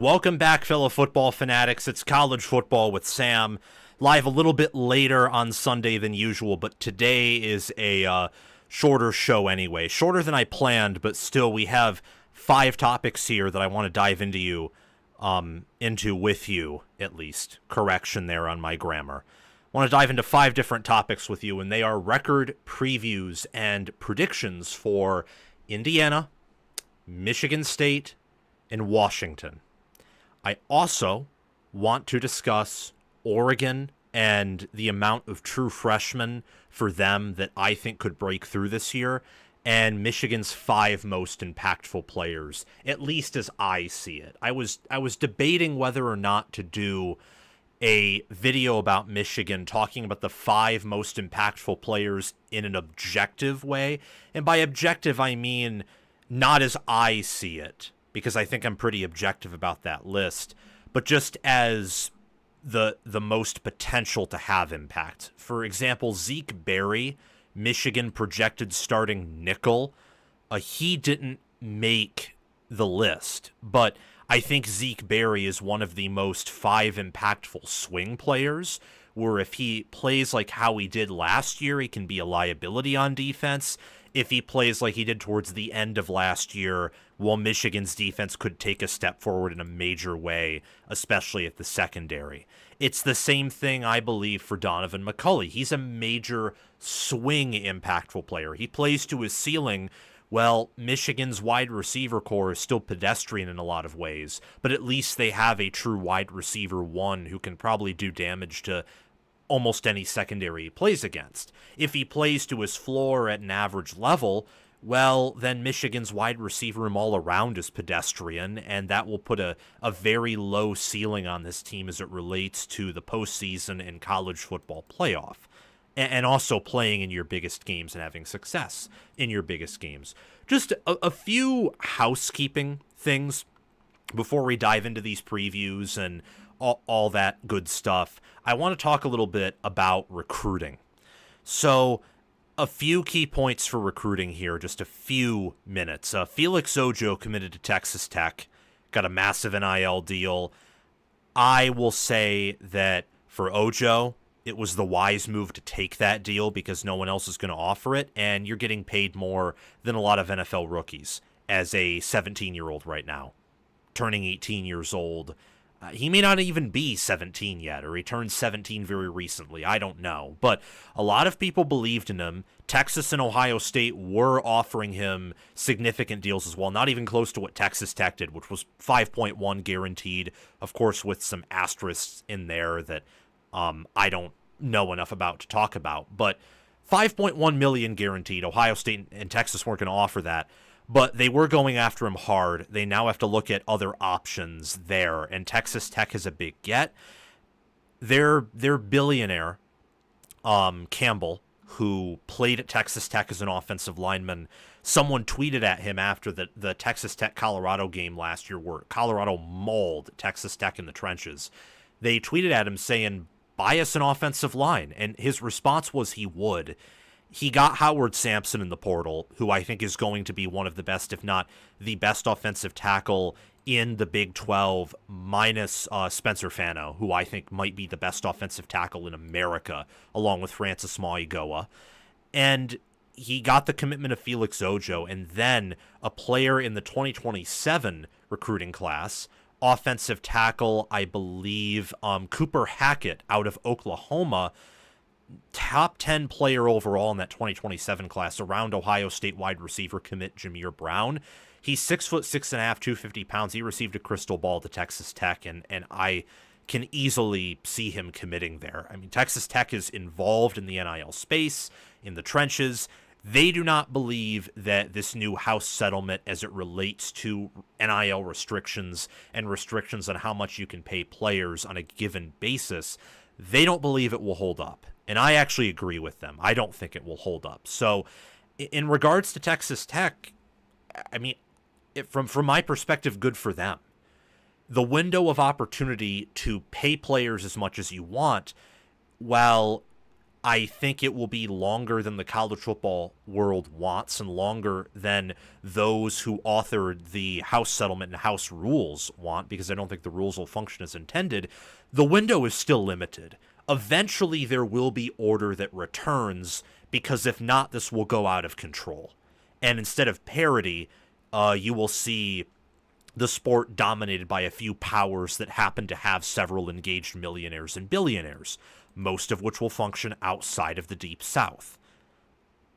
Welcome back, fellow football fanatics. It's College Football with Sam, live a little bit later on Sunday than usual, but today is a shorter show anyway. Shorter than I planned, but still we have 5 topics here that I want to dive into with you, at least. Correction there on my grammar. I want to dive into 5 different topics with you, and they are record previews and predictions for Indiana, Michigan State, and Washington. I also want to discuss Oregon and the amount of true freshmen for them that I think could break through this year, and Michigan's 5 most impactful players, at least as I see it. I was debating whether or not to do a video about Michigan talking about the 5 most impactful players in an objective way, and by objective I mean not as I see it, because I think I'm pretty objective about that list, but just as the most potential to have impact. For example, Zeke Berry, Michigan projected starting nickel, he didn't make the list, but I think Zeke Berry is one of the most 5 impactful swing players, where if he plays like how he did last year, he can be a liability on defense. If he plays like he did towards the end of last year, well, Michigan's defense could take a step forward in a major way, especially at the secondary. It's the same thing, I believe, for Donovan McCulley. He's a major swing impactful player. He plays to his ceiling. Well, Michigan's wide receiver core is still pedestrian in a lot of ways, but at least they have a true wide receiver one who can probably do damage to almost any secondary he plays against. If he plays to his floor at an average level, well, then Michigan's wide receiver room all around is pedestrian, and that will put a very low ceiling on this team as it relates to the postseason and college football playoff, and also playing in your biggest games and having success in your biggest games. Just a few housekeeping things before we dive into these previews and all that good stuff. I want to talk a little bit about recruiting. So, a few key points for recruiting here, just a few minutes. Felix Ojo committed to Texas Tech, got a massive NIL deal. I will say that for Ojo, it was the wise move to take that deal because no one else is going to offer it, and you're getting paid more than a lot of NFL rookies as a 17-year-old right now, turning 18 years old. He may not even be 17 yet, or he turned 17 very recently. I don't know. But a lot of people believed in him. Texas and Ohio State were offering him significant deals as well, not even close to what Texas Tech did, which was 5.1 guaranteed, of course, with some asterisks in there that I don't know enough about to talk about. But 5.1 million guaranteed. Ohio State and Texas weren't going to offer that. But they were going after him hard. They now have to look at other options there, and Texas Tech is a big get. Their billionaire, Campbell, who played at Texas Tech as an offensive lineman, someone tweeted at him after the Texas Tech-Colorado game last year where Colorado mauled Texas Tech in the trenches. They tweeted at him saying, buy us an offensive line, and his response was he would. He got Howard Sampson in the portal, who I think is going to be one of the best, if not the best offensive tackle in the Big 12, minus Spencer Fano, who I think might be the best offensive tackle in America, along with Francis Mauigoa. And he got the commitment of Felix Ojo, and then a player in the 2027 recruiting class, offensive tackle, I believe, Cooper Hackett out of Oklahoma, top 10 player overall in that 2027 class, around Ohio State wide receiver commit Jameer Brown. He's 6'6.5", 250 pounds. He received a crystal ball to Texas Tech, and I can easily see him committing there. I mean, Texas Tech is involved in the NIL space, in the trenches. They do not believe that this new House settlement, as it relates to NIL restrictions and restrictions on how much you can pay players on a given basis, they don't believe it will hold up. And I actually agree with them. I don't think it will hold up. So in regards to Texas Tech, I mean, from my perspective, good for them. The window of opportunity to pay players as much as you want, while I think it will be longer than the college football world wants and longer than those who authored the House settlement and House rules want, because I don't think the rules will function as intended. The window is still limited. Eventually, there will be order that returns, because if not, this will go out of control. And instead of parity, you will see the sport dominated by a few powers that happen to have several engaged millionaires and billionaires, most of which will function outside of the Deep South,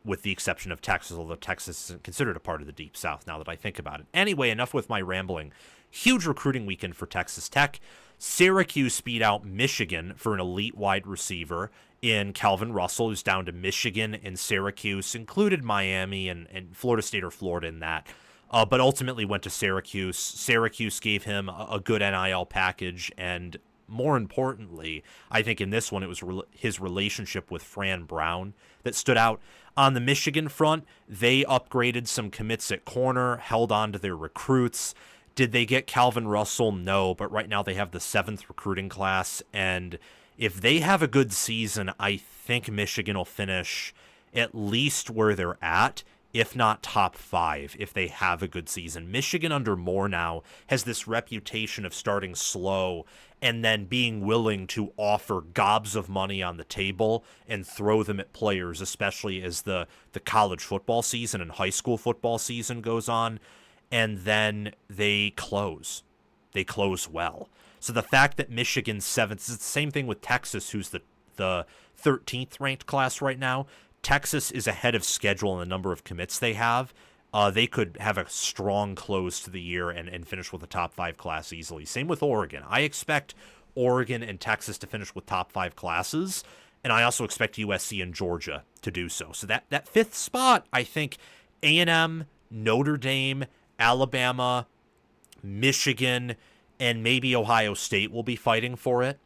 with the exception of Texas, although Texas isn't considered a part of the Deep South now that I think about it. Anyway, enough with my rambling. Huge recruiting weekend for Texas Tech. Syracuse beat out Michigan for an elite wide receiver in Calvin Russell, who's down to Michigan, and Syracuse included Miami and Florida State or Florida in that, but ultimately went to Syracuse. Syracuse gave him a good NIL package, and more importantly, I think in this one it was his relationship with Fran Brown that stood out. On the Michigan front, they upgraded some commits at corner, held on to their recruits. Did they get Calvin Russell? No, but right now they have the 7th recruiting class, and if they have a good season, I think Michigan will finish at least where they're at, if not top 5, if they have a good season. Michigan under Moore now has this reputation of starting slow and then being willing to offer gobs of money on the table and throw them at players, especially as the college football season and high school football season goes on, and then they close. They close well. So the fact that Michigan's 7th, it's the same thing with Texas, who's the 13th ranked class right now. Texas is ahead of schedule in the number of commits they have. They could have a strong close to the year and finish with a top 5 class easily. Same with Oregon. I expect Oregon and Texas to finish with top 5 classes, and I also expect USC and Georgia to do so. So that 5th spot, I think A&M, Notre Dame, Alabama, Michigan, and maybe Ohio State will be fighting for it.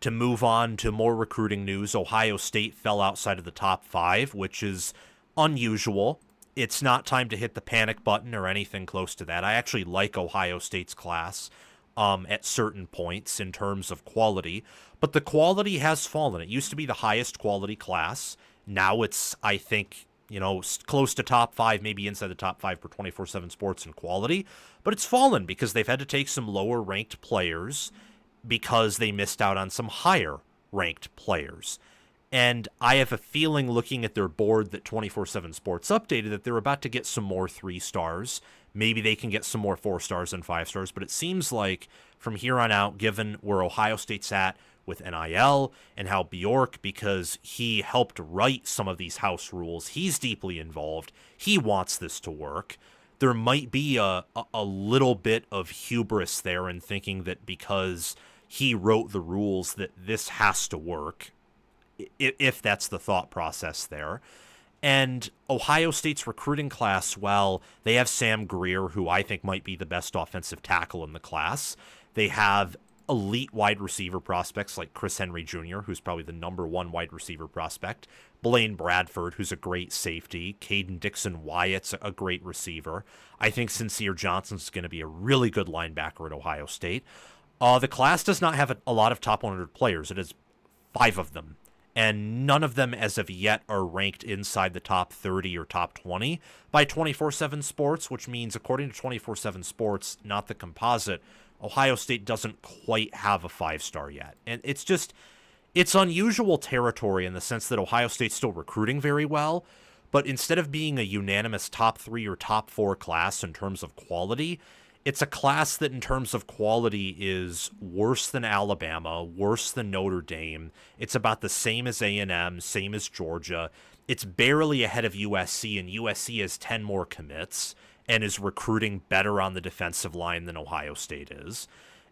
To move on to more recruiting news, Ohio State fell outside of the top 5, which is unusual. It's not time to hit the panic button or anything close to that. I actually like Ohio State's class at certain points in terms of quality, but the quality has fallen. It used to be the highest quality class. Now it's, I think, close to top 5, maybe inside the top 5 for 24/7 Sports in quality, but it's fallen because they've had to take some lower ranked players because they missed out on some higher ranked players. And I have a feeling, looking at their board that 24/7 Sports updated, that they're about to get some more 3 stars. Maybe they can get some more 4 stars and 5 stars, but it seems like from here on out, given where Ohio State's at with NIL and how Bjork, because he helped write some of these house rules, he's deeply involved, he wants this to work. There might be a little bit of hubris there in thinking that because he wrote the rules that this has to work, if that's the thought process there. And Ohio State's recruiting class, well, they have Sam Greer, who I think might be the best offensive tackle in the class. They have elite wide receiver prospects like Chris Henry Jr., who's probably the number 1 wide receiver prospect, Blaine Bradford, who's a great safety, Caden Dixon-Wyatt's a great receiver. I think Sincere Johnson's going to be a really good linebacker at Ohio State. The class does not have a lot of top 100 players. It is 5 of them, and none of them as of yet are ranked inside the top 30 or top 20 by 24/7 Sports, which means, according to 24/7 Sports, not the composite, Ohio State doesn't quite have a 5-star yet. And it's unusual territory in the sense that Ohio State's still recruiting very well, but instead of being a unanimous top 3 or top 4 class in terms of quality, it's a class that in terms of quality is worse than Alabama, worse than Notre Dame. It's about the same as A&M, same as Georgia. It's barely ahead of USC, and USC has 10 more commits and is recruiting better on the defensive line than Ohio State is.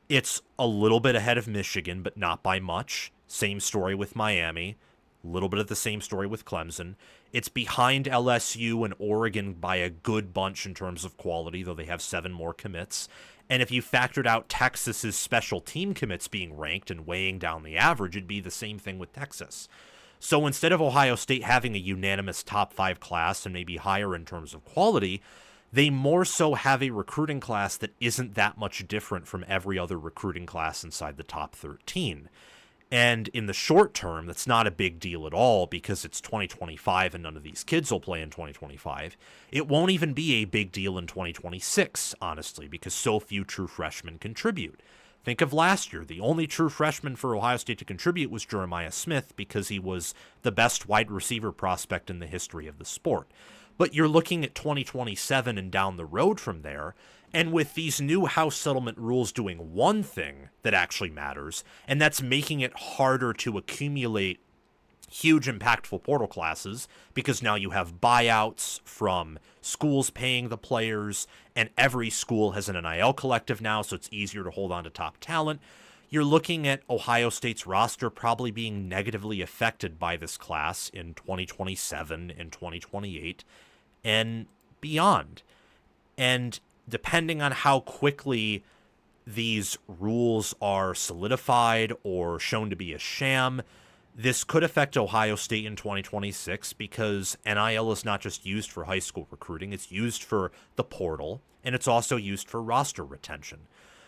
It's a little bit ahead of Michigan, but not by much. Same story with Miami. A little bit of the same story with Clemson. It's behind LSU and Oregon by a good bunch in terms of quality, though they have 7 more commits. And if you factored out Texas's special team commits being ranked and weighing down the average, it'd be the same thing with Texas. So instead of Ohio State having a unanimous top 5 class and maybe higher in terms of quality, they more so have a recruiting class that isn't that much different from every other recruiting class inside the top 13. And in the short term, that's not a big deal at all because it's 2025 and none of these kids will play in 2025. It won't even be a big deal in 2026, honestly, because so few true freshmen contribute. Think of last year. The only true freshman for Ohio State to contribute was Jeremiah Smith because he was the best wide receiver prospect in the history of the sport. But you're looking at 2027 and down the road from there, and with these new house settlement rules doing one thing that actually matters, and that's making it harder to accumulate huge impactful portal classes because now you have buyouts from schools paying the players, and every school has an NIL collective now, so it's easier to hold on to top talent. You're looking at Ohio State's roster probably being negatively affected by this class in 2027 and 2028 and beyond. And depending on how quickly these rules are solidified or shown to be a sham, this could affect Ohio State in 2026 because NIL is not just used for high school recruiting, it's used for the portal, and it's also used for roster retention.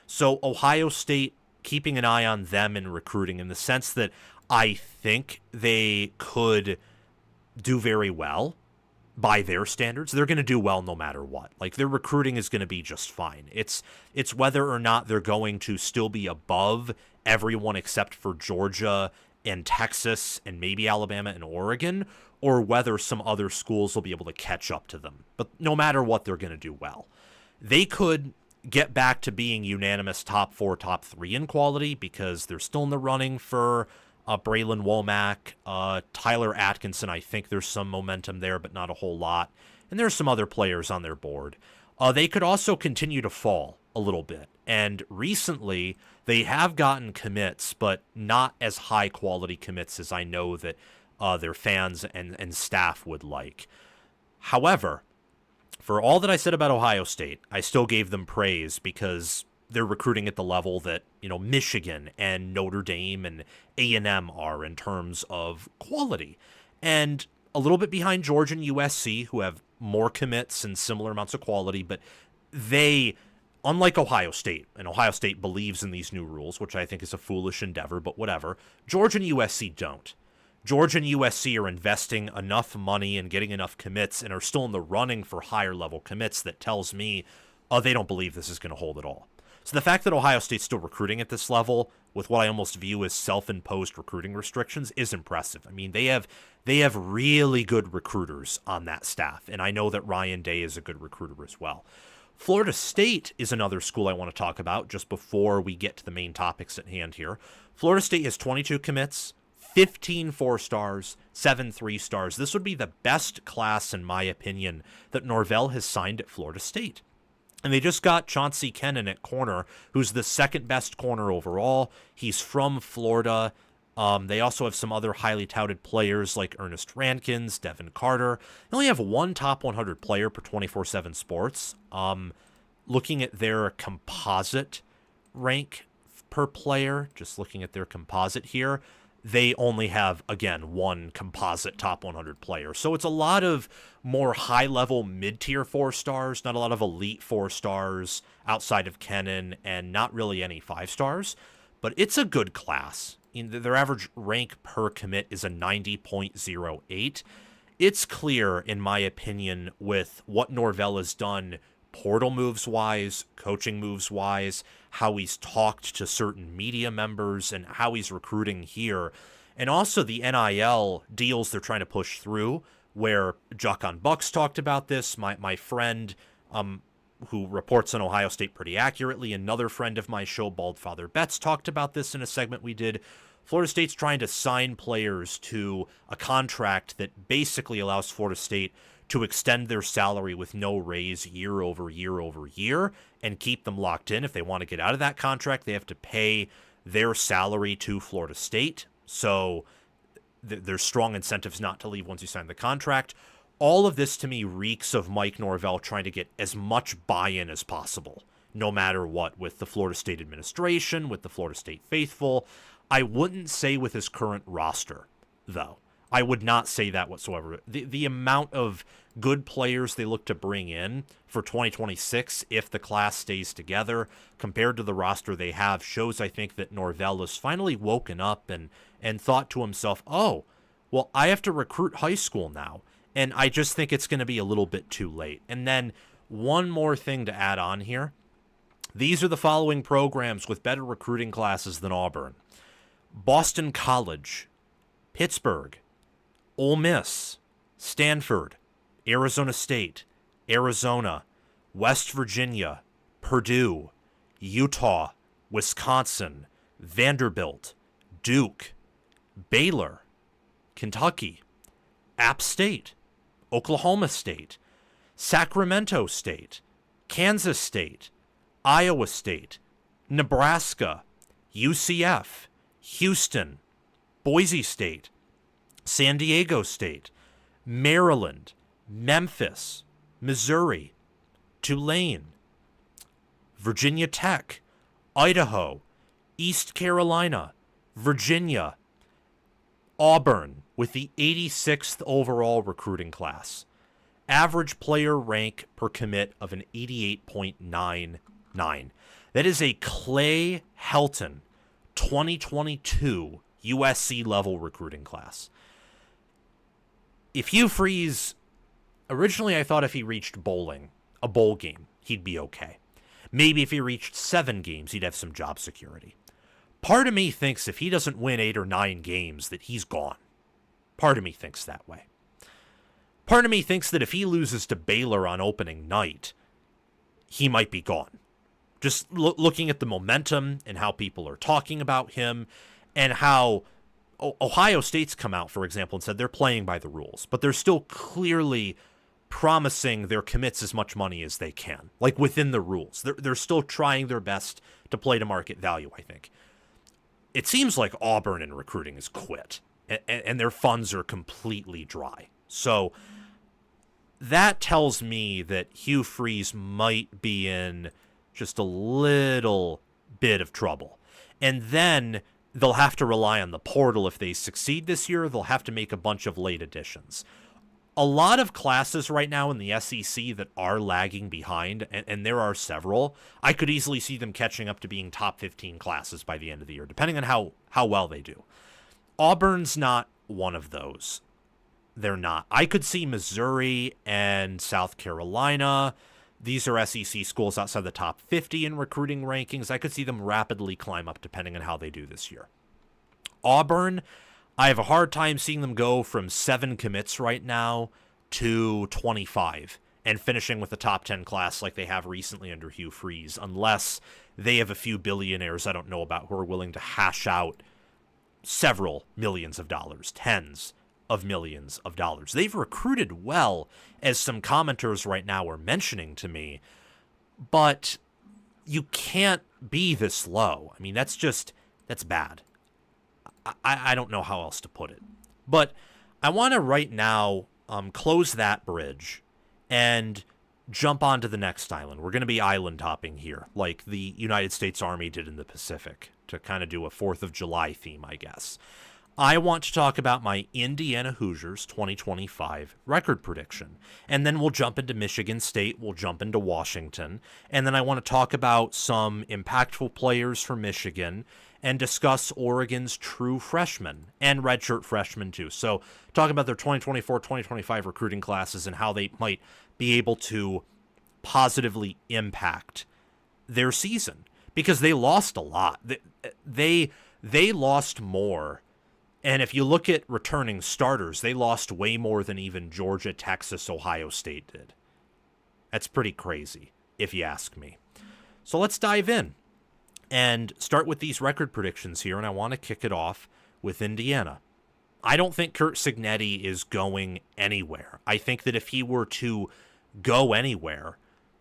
So Ohio State, keeping an eye on them in recruiting in the sense that I think they could do very well by their standards. They're going to do well no matter what. Like, their recruiting is going to be just fine. It's whether or not they're going to still be above everyone except for Georgia and Texas and maybe Alabama and Oregon, or whether some other schools will be able to catch up to them. But no matter what, they're going to do well. They could get back to being unanimous top 4, top 3 in quality because they're still in the running for Braylon Womack, Tyler Atkinson. I think there's some momentum there, but not a whole lot. And there's some other players on their board. They could also continue to fall a little bit. And recently, they have gotten commits, but not as high quality commits as I know that their fans and staff would like. However, for all that I said about Ohio State, I still gave them praise because they're recruiting at the level that, Michigan and Notre Dame and A&M are in terms of quality. And a little bit behind Georgia and USC, who have more commits and similar amounts of quality, but they, unlike Ohio State, and Ohio State believes in these new rules, which I think is a foolish endeavor, but whatever, Georgia and USC don't. Georgia and USC are investing enough money and getting enough commits and are still in the running for higher level commits that tells me they don't believe this is going to hold at all. So the fact that Ohio State's still recruiting at this level with what I almost view as self-imposed recruiting restrictions is impressive. I mean, they have really good recruiters on that staff, and I know that Ryan Day is a good recruiter as well. Florida State is another school I want to talk about just before we get to the main topics at hand here. Florida State has 22 commits, 15 4-stars, 7 3-stars. This would be the best class, in my opinion, that Norvell has signed at Florida State. And they just got Chauncey Kennan at corner, who's the second best corner overall. He's from Florida. They also have some other highly touted players like Ernest Rankins, Devin Carter. They only have one top 100 player per 24/7 Sports. Looking at their composite rank per player, just looking at their composite here, they only have, again, one composite top 100 player. So it's a lot of more high-level mid-tier 4-stars, not a lot of elite 4-stars outside of Kennan, and not really any 5-stars. But it's a good class. Their average rank per commit is a 90.08. It's clear, in my opinion, with what Norvell has done portal moves-wise, coaching moves-wise, how he's talked to certain media members, and how he's recruiting here. And also the NIL deals they're trying to push through, where Jocon Bucks talked about this. My friend, who reports on Ohio State pretty accurately, another friend of my show, Baldfather Betts, talked about this in a segment we did. Florida State's trying to sign players to a contract that basically allows Florida State to extend their salary with no raise year over year over year and keep them locked in. If they want to get out of that contract, they have to pay their salary to Florida State. So there's strong incentives not to leave once you sign the contract. All of this to me reeks of Mike Norvell trying to get as much buy-in as possible, no matter what, with the Florida State administration, with the Florida State faithful. I wouldn't say with his current roster, though. I would not say that whatsoever. The amount of good players they look to bring in for 2026, if the class stays together, compared to the roster they have, shows, I think, that Norvell has finally woken up and thought to himself, oh, well, I have to recruit high school now. And I just think it's going to be a little bit too late. And then one more thing to add on here. These are the following programs with better recruiting classes than Auburn: Boston College, Pittsburgh, Ole Miss, Stanford, Arizona State, Arizona, West Virginia, Purdue, Utah, Wisconsin, Vanderbilt, Duke, Baylor, Kentucky, App State, Oklahoma State, Sacramento State, Kansas State, Iowa State, Nebraska, UCF, Houston, Boise State, San Diego State, Maryland, Memphis, Missouri, Tulane, Virginia Tech, Idaho, East Carolina, Virginia, Auburn with the 86th overall recruiting class. Average player rank per commit of an 88.99. That is a Clay Helton 2022 USC level recruiting class. If Hugh Freeze, originally I thought if he reached a bowl game, he'd be okay. Maybe if he reached 7 games, he'd have some job security. Part of me thinks if he doesn't win 8 or 9 games, that he's gone. Part of me thinks that way. Part of me thinks that if he loses to Baylor on opening night, he might be gone. Just looking at the momentum and how people are talking about him, and how Ohio State's come out, for example, and said they're playing by the rules, but they're still clearly promising their commits as much money as they can, like within the rules. They're still trying their best to play to market value, I think. It seems like Auburn in recruiting has quit, and their funds are completely dry. So that tells me that Hugh Freeze might be in just a little bit of trouble. And then they'll have to rely on the portal. If they succeed this year, they'll have to make a bunch of late additions. A lot of classes right now in the SEC that are lagging behind, and there are several, I could easily see them catching up to being top 15 classes by the end of the year, depending on how well they do. Auburn's not one of those. They're not. I could see Missouri and South Carolina. These are SEC schools outside the top 50 in recruiting rankings. I could see them rapidly climb up depending on how they do this year. Auburn, I have a hard time seeing them go from 7 commits right now to 25 and finishing with a top 10 class like they have recently under Hugh Freeze, unless they have a few billionaires I don't know about who are willing to hash out several millions of dollars, tens of millions of dollars. They've recruited well, as some commenters right now are mentioning to me, but you can't be this low. I mean, that's bad. I don't know how else to put it. But I want to right now close that bridge and jump onto the next island. We're going to be island hopping here, like the United States Army did in the Pacific, to kind of do a 4th of July theme, I guess. I want to talk about my Indiana Hoosiers 2025 record prediction. And then we'll jump into Michigan State, we'll jump into Washington, and then I want to talk about some impactful players for Michigan and discuss Oregon's true freshmen and redshirt freshmen too. So talk about their 2024-2025 recruiting classes and how they might be able to positively impact their season, because they lost a lot. They lost more. And if you look at returning starters, they lost way more than even Georgia, Texas, Ohio State did. That's pretty crazy, if you ask me. So let's dive in and start with these record predictions here, and I want to kick it off with Indiana. I don't think Curt Cignetti is going anywhere. I think that if he were to go anywhere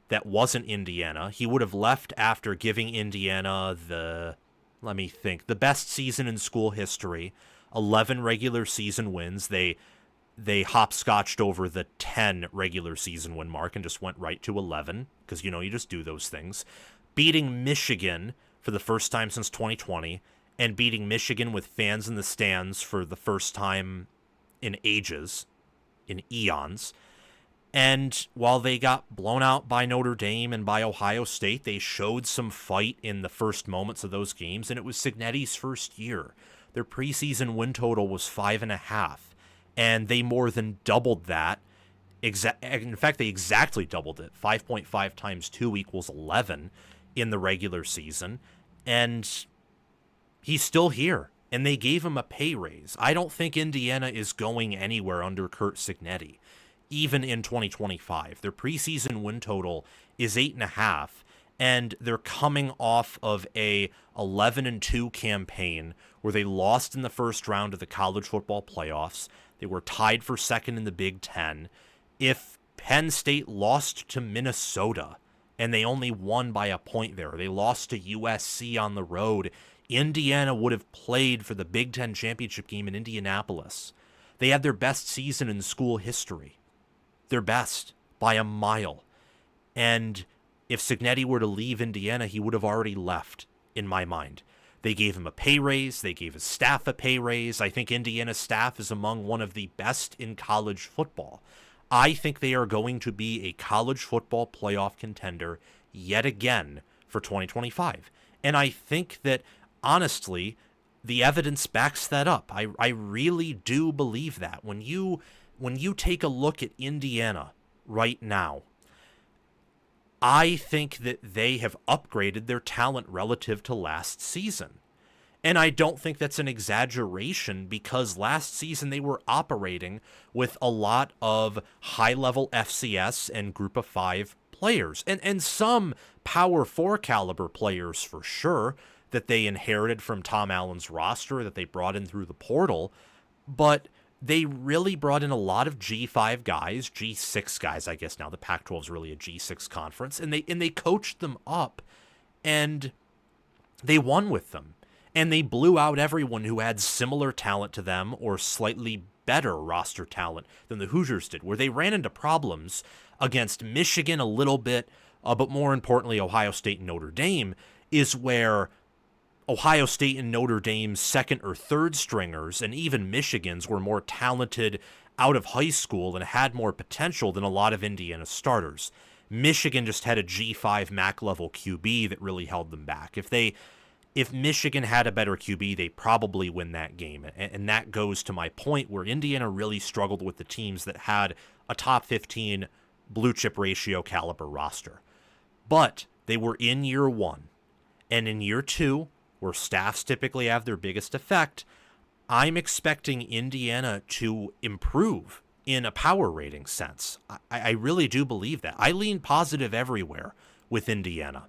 that wasn't Indiana, he would have left after giving Indiana the best season in school history, 11 regular season wins. They hopscotched over the 10 regular season win mark and just went right to 11, because, you just do those things. Beating Michigan for the first time since 2020, and beating Michigan with fans in the stands for the first time in ages, in eons. And while they got blown out by Notre Dame and by Ohio State, they showed some fight in the first moments of those games, and it was Cignetti's first year. Their preseason win total was 5.5, and they more than doubled that. In fact, they exactly doubled it. 5.5 times 2 equals 11 in the regular season, and he's still here, and they gave him a pay raise. I don't think Indiana is going anywhere under Curt Cignetti, even in 2025. Their preseason win total is 8.5, and they're coming off of a 11-2 campaign where they lost in the first round of the college football playoffs. They were tied for second in the Big Ten. If Penn State lost to Minnesota and they only won by a point there, they lost to USC on the road, Indiana would have played for the Big Ten championship game in Indianapolis. They had their best season in school history. Their best by a mile. And if Cignetti were to leave Indiana, he would have already left, in my mind. They gave him a pay raise. They gave his staff a pay raise. I think Indiana's staff is among one of the best in college football. I think they are going to be a college football playoff contender yet again for 2025. And I think that, honestly, the evidence backs that up. I really do believe that. When you take a look at Indiana right now, I think that they have upgraded their talent relative to last season. And I don't think that's an exaggeration, because last season they were operating with a lot of high-level FCS and Group of 5 players, and some Power 4 caliber players for sure that they inherited from Tom Allen's roster that they brought in through the portal, but they really brought in a lot of G5 guys, G6 guys, I guess now. The Pac-12 is really a G6 conference, and they coached them up, and they won with them. And they blew out everyone who had similar talent to them or slightly better roster talent than the Hoosiers did, where they ran into problems against Michigan a little bit, but more importantly, Ohio State and Notre Dame, is where Ohio State and Notre Dame's second or third stringers, and even Michigan's, were more talented out of high school and had more potential than a lot of Indiana starters. Michigan just had a G5 MAC level QB that really held them back. If Michigan had a better QB, they probably win that game. And that goes to my point where Indiana really struggled with the teams that had a top 15 blue chip ratio caliber roster. But they were in year one. And in year two, where staffs typically have their biggest effect, I'm expecting Indiana to improve in a power rating sense. I really do believe that. I lean positive everywhere with Indiana.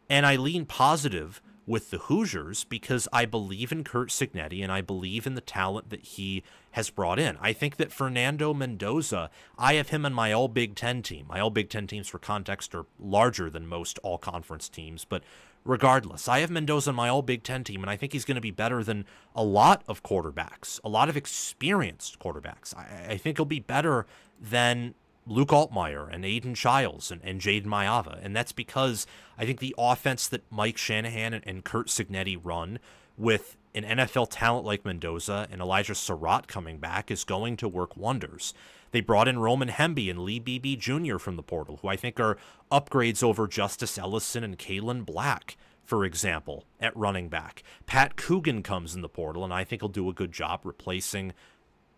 And I lean positive with the Hoosiers because I believe in Curt Cignetti and I believe in the talent that he has brought in. I think that Fernando Mendoza, I have him on my all Big Ten team. My all Big Ten teams, for context, are larger than most all conference teams, but regardless, I have Mendoza on my all Big Ten team, and I think he's going to be better than a lot of quarterbacks, a lot of experienced quarterbacks. I think he'll be better than Luke Altmaier and Aiden Childs and Jaden Maiava. And that's because I think the offense that Mike Shanahan and Curt Cignetti run, with an NFL talent like Mendoza and Elijah Surratt coming back, is going to work wonders. They brought in Roman Hemby and Lee Beebe Jr. from the portal, who I think are upgrades over Justice Ellison and Kalen Black, for example, at running back. Pat Coogan comes in the portal, and I think he'll do a good job replacing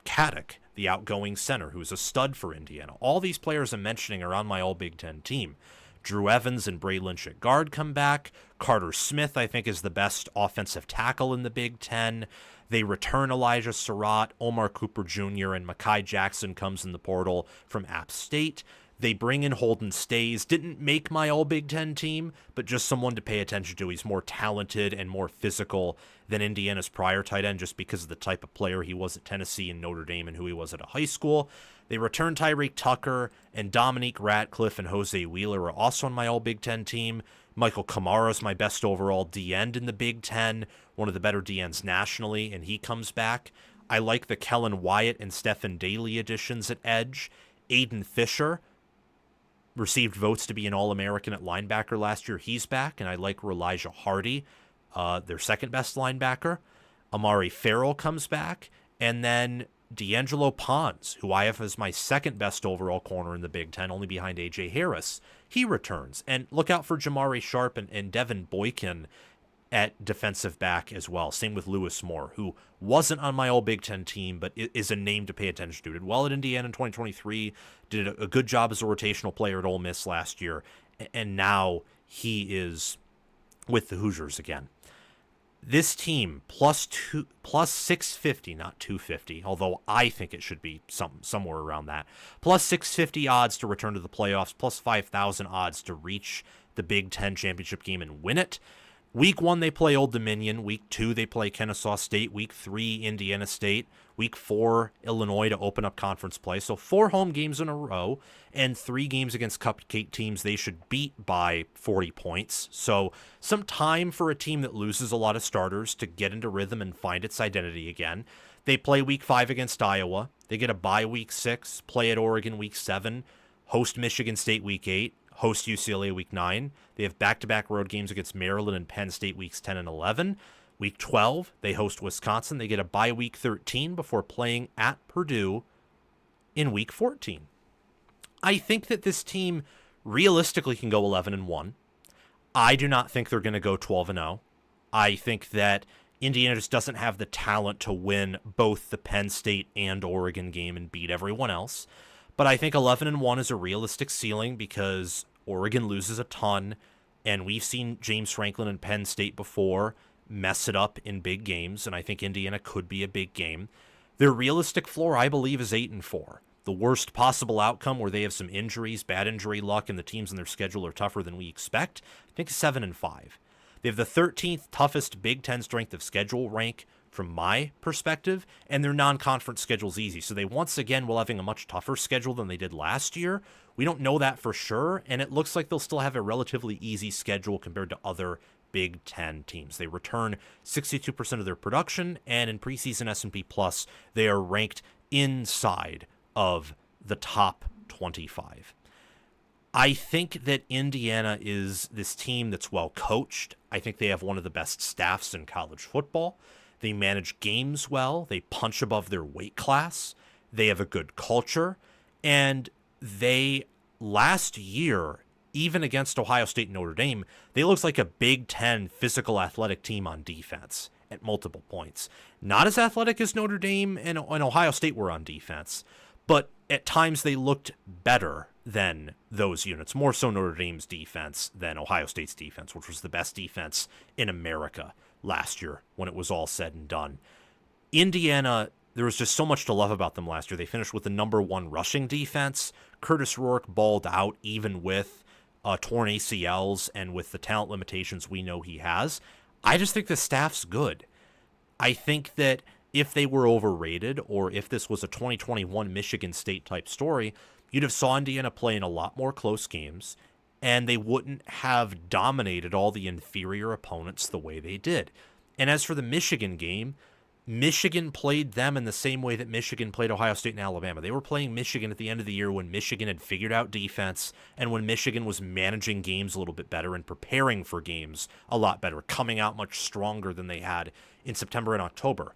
Caddick, the outgoing center, who's a stud for Indiana. All these players I'm mentioning are on my all Big Ten team. Drew Evans and Bray Lynch at guard come back. Carter Smith, I think, is the best offensive tackle in the Big Ten. They return Elijah Surratt. Omar Cooper Jr. and Mekhi Jackson comes in the portal from App State. They bring in Holden Stays. Didn't make my all Big Ten team, but just someone to pay attention to. He's more talented and more physical than Indiana's prior tight end, just because of the type of player he was at Tennessee and Notre Dame and who he was at a high school. They return Tyreek Tucker, and Dominique Ratcliffe and Jose Wheeler are also on my all Big Ten team. Michael Kamara is my best overall D-end in the Big Ten, one of the better D-ends nationally, and he comes back. I like the Kellen Wyatt and Stephen Daly additions at edge. Aiden Fisher received votes to be an All-American at linebacker last year. He's back, and I like Elijah Hardy, their second best linebacker. Amari Farrell comes back, and then D'Angelo Pons, who I have as my second best overall corner in the Big Ten, only behind A.J. Harris, he returns. And look out for Jamari Sharp and Devin Boykin at defensive back as well. Same with Lewis Moore, who wasn't on my all Big Ten team, but is a name to pay attention to. Did well at Indiana in 2023, did a good job as a rotational player at Ole Miss last year, and now he is with the Hoosiers again. This team plus 650, not 250, although I think it should be somewhere around that. Plus 650 odds to return to the playoffs, plus 5,000 odds to reach the Big Ten championship game and win it. Week 1, they play Old Dominion. Week 2, they play Kennesaw State. Week 3, Indiana State. Week 4, Illinois to open up conference play. So 4 home games in a row and 3 games against cupcake teams they should beat by 40 points. So some time for a team that loses a lot of starters to get into rhythm and find its identity again. They play Week 5 against Iowa. They get a bye Week 6, play at Oregon Week 7, host Michigan State Week 8, host UCLA Week 9. They have back-to-back road games against Maryland and Penn State Weeks 10 and 11. Week 12, they host Wisconsin. They get a bye Week 13 before playing at Purdue in Week 14. I think that this team realistically can go 11-1. I do not think they're going to go 12-0. I think that Indiana just doesn't have the talent to win both the Penn State and Oregon game and beat everyone else. But I think 11-1 is a realistic ceiling because Oregon loses a ton, and we've seen James Franklin and Penn State before mess it up in big games, and I think Indiana could be a big game. Their realistic floor, I believe, is 8-4. The worst possible outcome where they have some injuries, bad injury luck, and the teams in their schedule are tougher than we expect, I think 7-5. They have the 13th toughest Big Ten strength of schedule rank from my perspective, and their non-conference schedule's easy. So they once again will having a much tougher schedule than they did last year. We don't know that for sure, and it looks like they'll still have a relatively easy schedule compared to other Big Ten teams. They return 62% of their production, and in preseason S&P Plus, they are ranked inside of the top 25. I think that Indiana is this team that's well coached. I think they have one of the best staffs in college football. They manage games well. They punch above their weight class. They have a good culture. And they, last year, even against Ohio State and Notre Dame, they looked like a Big Ten physical athletic team on defense at multiple points. Not as athletic as Notre Dame and Ohio State were on defense, but at times they looked better than those units. More so Notre Dame's defense than Ohio State's defense, which was the best defense in America last year when it was all said and done. Indiana, there was just so much to love about them last year. They finished with the number 1 rushing defense. Curtis Rourke balled out even with torn ACLs and with the talent limitations we know he has. I just think the staff's good. I think that if they were overrated or if this was a 2021 Michigan State type story, you'd have saw Indiana play in a lot more close games, and they wouldn't have dominated all the inferior opponents the way they did. And as for the Michigan game, Michigan played them in the same way that Michigan played Ohio State and Alabama. They were playing Michigan at the end of the year when Michigan had figured out defense and when Michigan was managing games a little bit better and preparing for games a lot better, coming out much stronger than they had in September and October.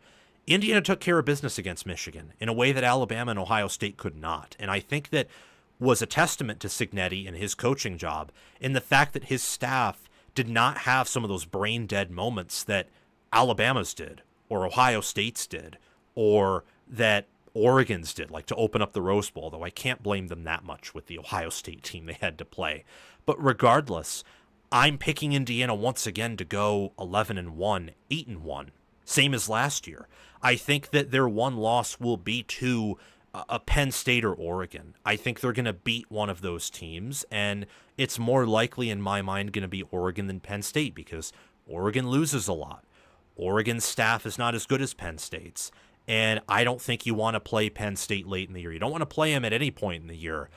Indiana took care of business against Michigan in a way that Alabama and Ohio State could not. And I think that was a testament to Cignetti and his coaching job in the fact that his staff did not have some of those brain-dead moments that Alabama's did, or Ohio State's did, or that Oregon's did, like to open up the Rose Bowl, though I can't blame them that much with the Ohio State team they had to play. But regardless, I'm picking Indiana once again to go 11-1, 8-1, same as last year. I think that their one loss will be to a Penn State or Oregon. I think they're going to beat one of those teams, and it's more likely in my mind going to be Oregon than Penn State because Oregon loses a lot. Oregon's staff is not as good as Penn State's, and I don't think you want to play Penn State late in the year. You don't want to play them at any point in the year,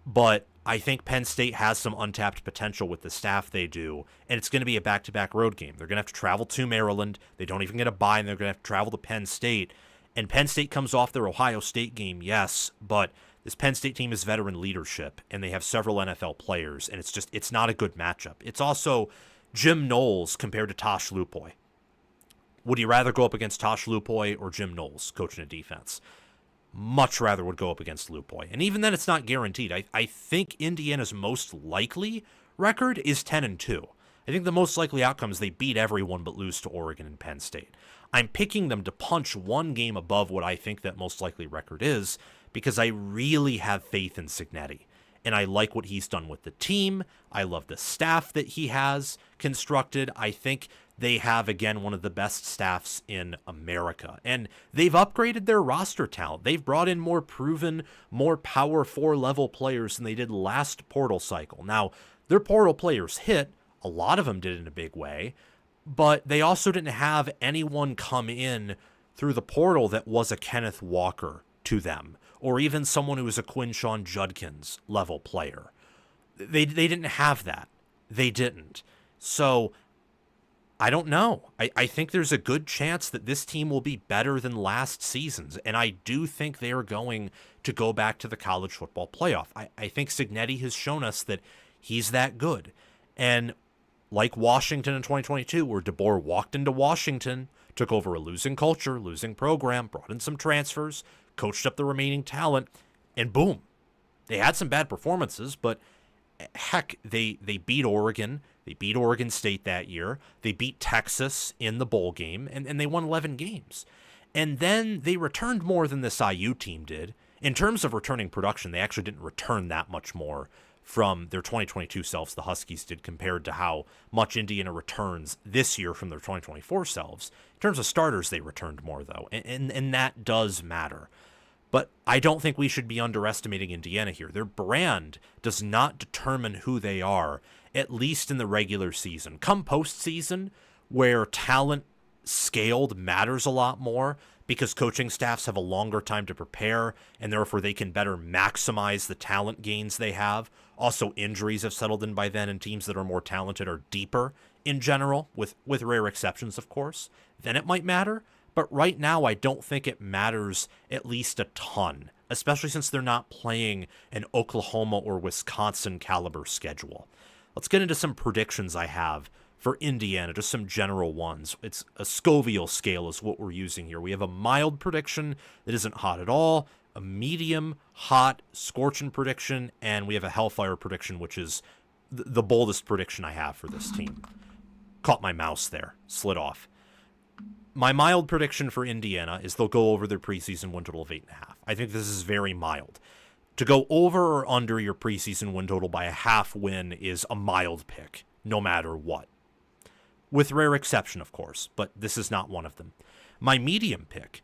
but I think Penn State has some untapped potential with the staff they do, and it's going to be a back-to-back road game. They're going to have to travel to Maryland. They don't even get a bye, and they're going to have to travel to Penn State. And Penn State comes off their Ohio State game, yes, but this Penn State team is veteran leadership, and they have several NFL players, and it's not a good matchup. It's also Jim Knowles compared to Tosh Lupoy. Would you rather go up against Tosh Lupoy or Jim Knowles coaching a defense? much rather would go up against Lupoy. And even then, it's not guaranteed. I think Indiana's most likely record is 10-2. I think the most likely outcome is they beat everyone but lose to Oregon and Penn State. I'm picking them to punch one game above what I think that most likely record is because I really have faith in Cignetti. And I like what he's done with the team. I love the staff that he has constructed. I think they have, again, one of the best staffs in America. And they've upgraded their roster talent. They've brought in more proven, more Power 4 level players than they did last portal cycle. Now, their portal players hit. A lot of them did in a big way. But they also didn't have anyone come in through the portal that was a Kenneth Walker to them, or even someone who was a Quinshon Judkins level player. They didn't have that. They didn't. So I don't know. I think there's a good chance that this team will be better than last season's, and I do think they are going to go back to the college football playoff. I think Cignetti has shown us that he's that good. And like Washington in 2022, where DeBoer walked into Washington, took over a losing culture, losing program, brought in some transfers, coached up the remaining talent, and boom. They had some bad performances, but heck, they beat Oregon. They beat Oregon State that year. They beat Texas in the bowl game, and they won 11 games. And then they returned more than this IU team did. In terms of returning production, they actually didn't return that much more from their 2022 selves, the Huskies did, compared to how much Indiana returns this year from their 2024 selves. In terms of starters, they returned more, though, and that does matter. But I don't think we should be underestimating Indiana here. Their brand does not determine who they are, at least in the regular season. Come postseason, where talent scaled matters a lot more, because coaching staffs have a longer time to prepare, and therefore they can better maximize the talent gains they have. Also, injuries have settled in by then, and teams that are more talented are deeper in general, with rare exceptions, of course. Then it might matter, but right now I don't think it matters at least a ton, especially since they're not playing an Oklahoma or Wisconsin caliber schedule. Let's get into some predictions I have for Indiana, just some general ones. It's a Scoville scale is what we're using here. We have a mild prediction that isn't hot at all, a medium, hot, scorching prediction, and we have a hellfire prediction, which is the boldest prediction I have for this team. Caught my mouse there, slid off. My mild prediction for Indiana is they'll go over their preseason win total of 8.5. I think this is very mild. To go over or under your preseason win total by a half win is a mild pick, no matter what. With rare exception, of course, but this is not one of them. My medium pick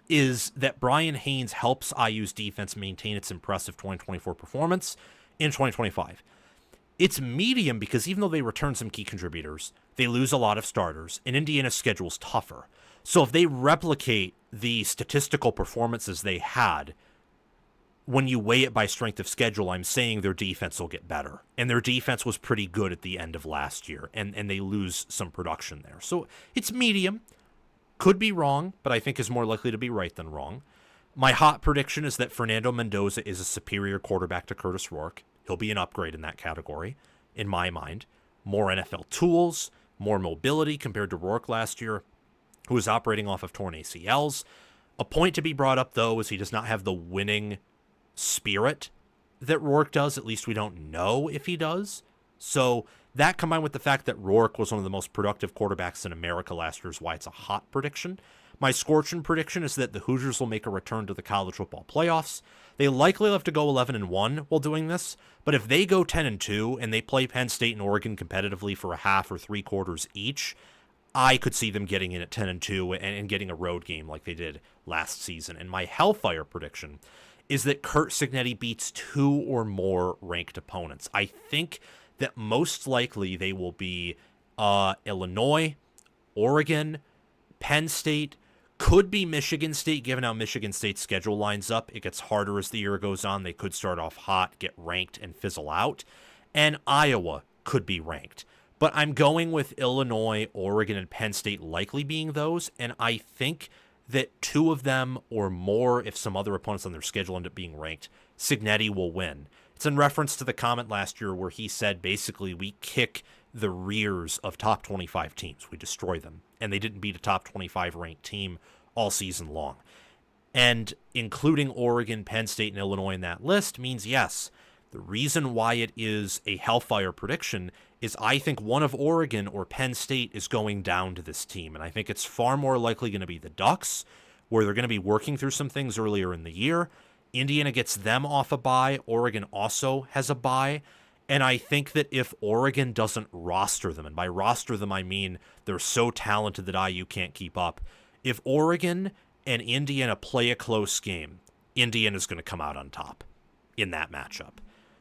is that Brian Haynes helps IU's defense maintain its impressive 2024 performance in 2025. It's medium because even though they return some key contributors, they lose a lot of starters, and Indiana's schedule's tougher. So if they replicate the statistical performances they had, when you weigh it by strength of schedule, I'm saying their defense will get better. And their defense was pretty good at the end of last year, and they lose some production there. So it's medium. Could be wrong, but I think is more likely to be right than wrong. My hot prediction is that Fernando Mendoza is a superior quarterback to Curtis Rourke. He'll be an upgrade in that category, in my mind. More NFL tools, more mobility compared to Rourke last year, who was operating off of torn ACLs. A point to be brought up, though, is he does not have the winning spirit that Rourke does. At least we don't know if he does. So that combined with the fact that Rourke was one of the most productive quarterbacks in America last year is why it's a hot prediction. My scorching prediction is that the Hoosiers will make a return to the college football playoffs. They likely have to go 11-1 while doing this, but if they go 10-2 and they play Penn State and Oregon competitively for a half or 3 quarters each, I could see them getting in at 10-2 and getting a road game like they did last season. And my hellfire prediction is that Curt Cignetti beats 2 or more ranked opponents. I think that most likely they will be Illinois, Oregon, Penn State, could be Michigan State, given how Michigan State's schedule lines up. It gets harder as the year goes on. They could start off hot, get ranked, and fizzle out. And Iowa could be ranked. But I'm going with Illinois, Oregon, and Penn State likely being those, and I think that 2 of them or more, if some other opponents on their schedule end up being ranked, Cignetti will win. It's in reference to the comment last year where he said basically we kick the rears of top 25 teams. We destroy them. And they didn't beat a top 25 ranked team all season long. And including Oregon, Penn State, and Illinois in that list means, yes, the reason why it is a hellfire prediction is I think one of Oregon or Penn State is going down to this team. And I think it's far more likely going to be the Ducks, where they're going to be working through some things earlier in the year. Indiana gets them off a bye. Oregon also has a bye. And I think that if Oregon doesn't roster them, and by roster them I mean they're so talented that IU can't keep up, if Oregon and Indiana play a close game, Indiana's going to come out on top in that matchup.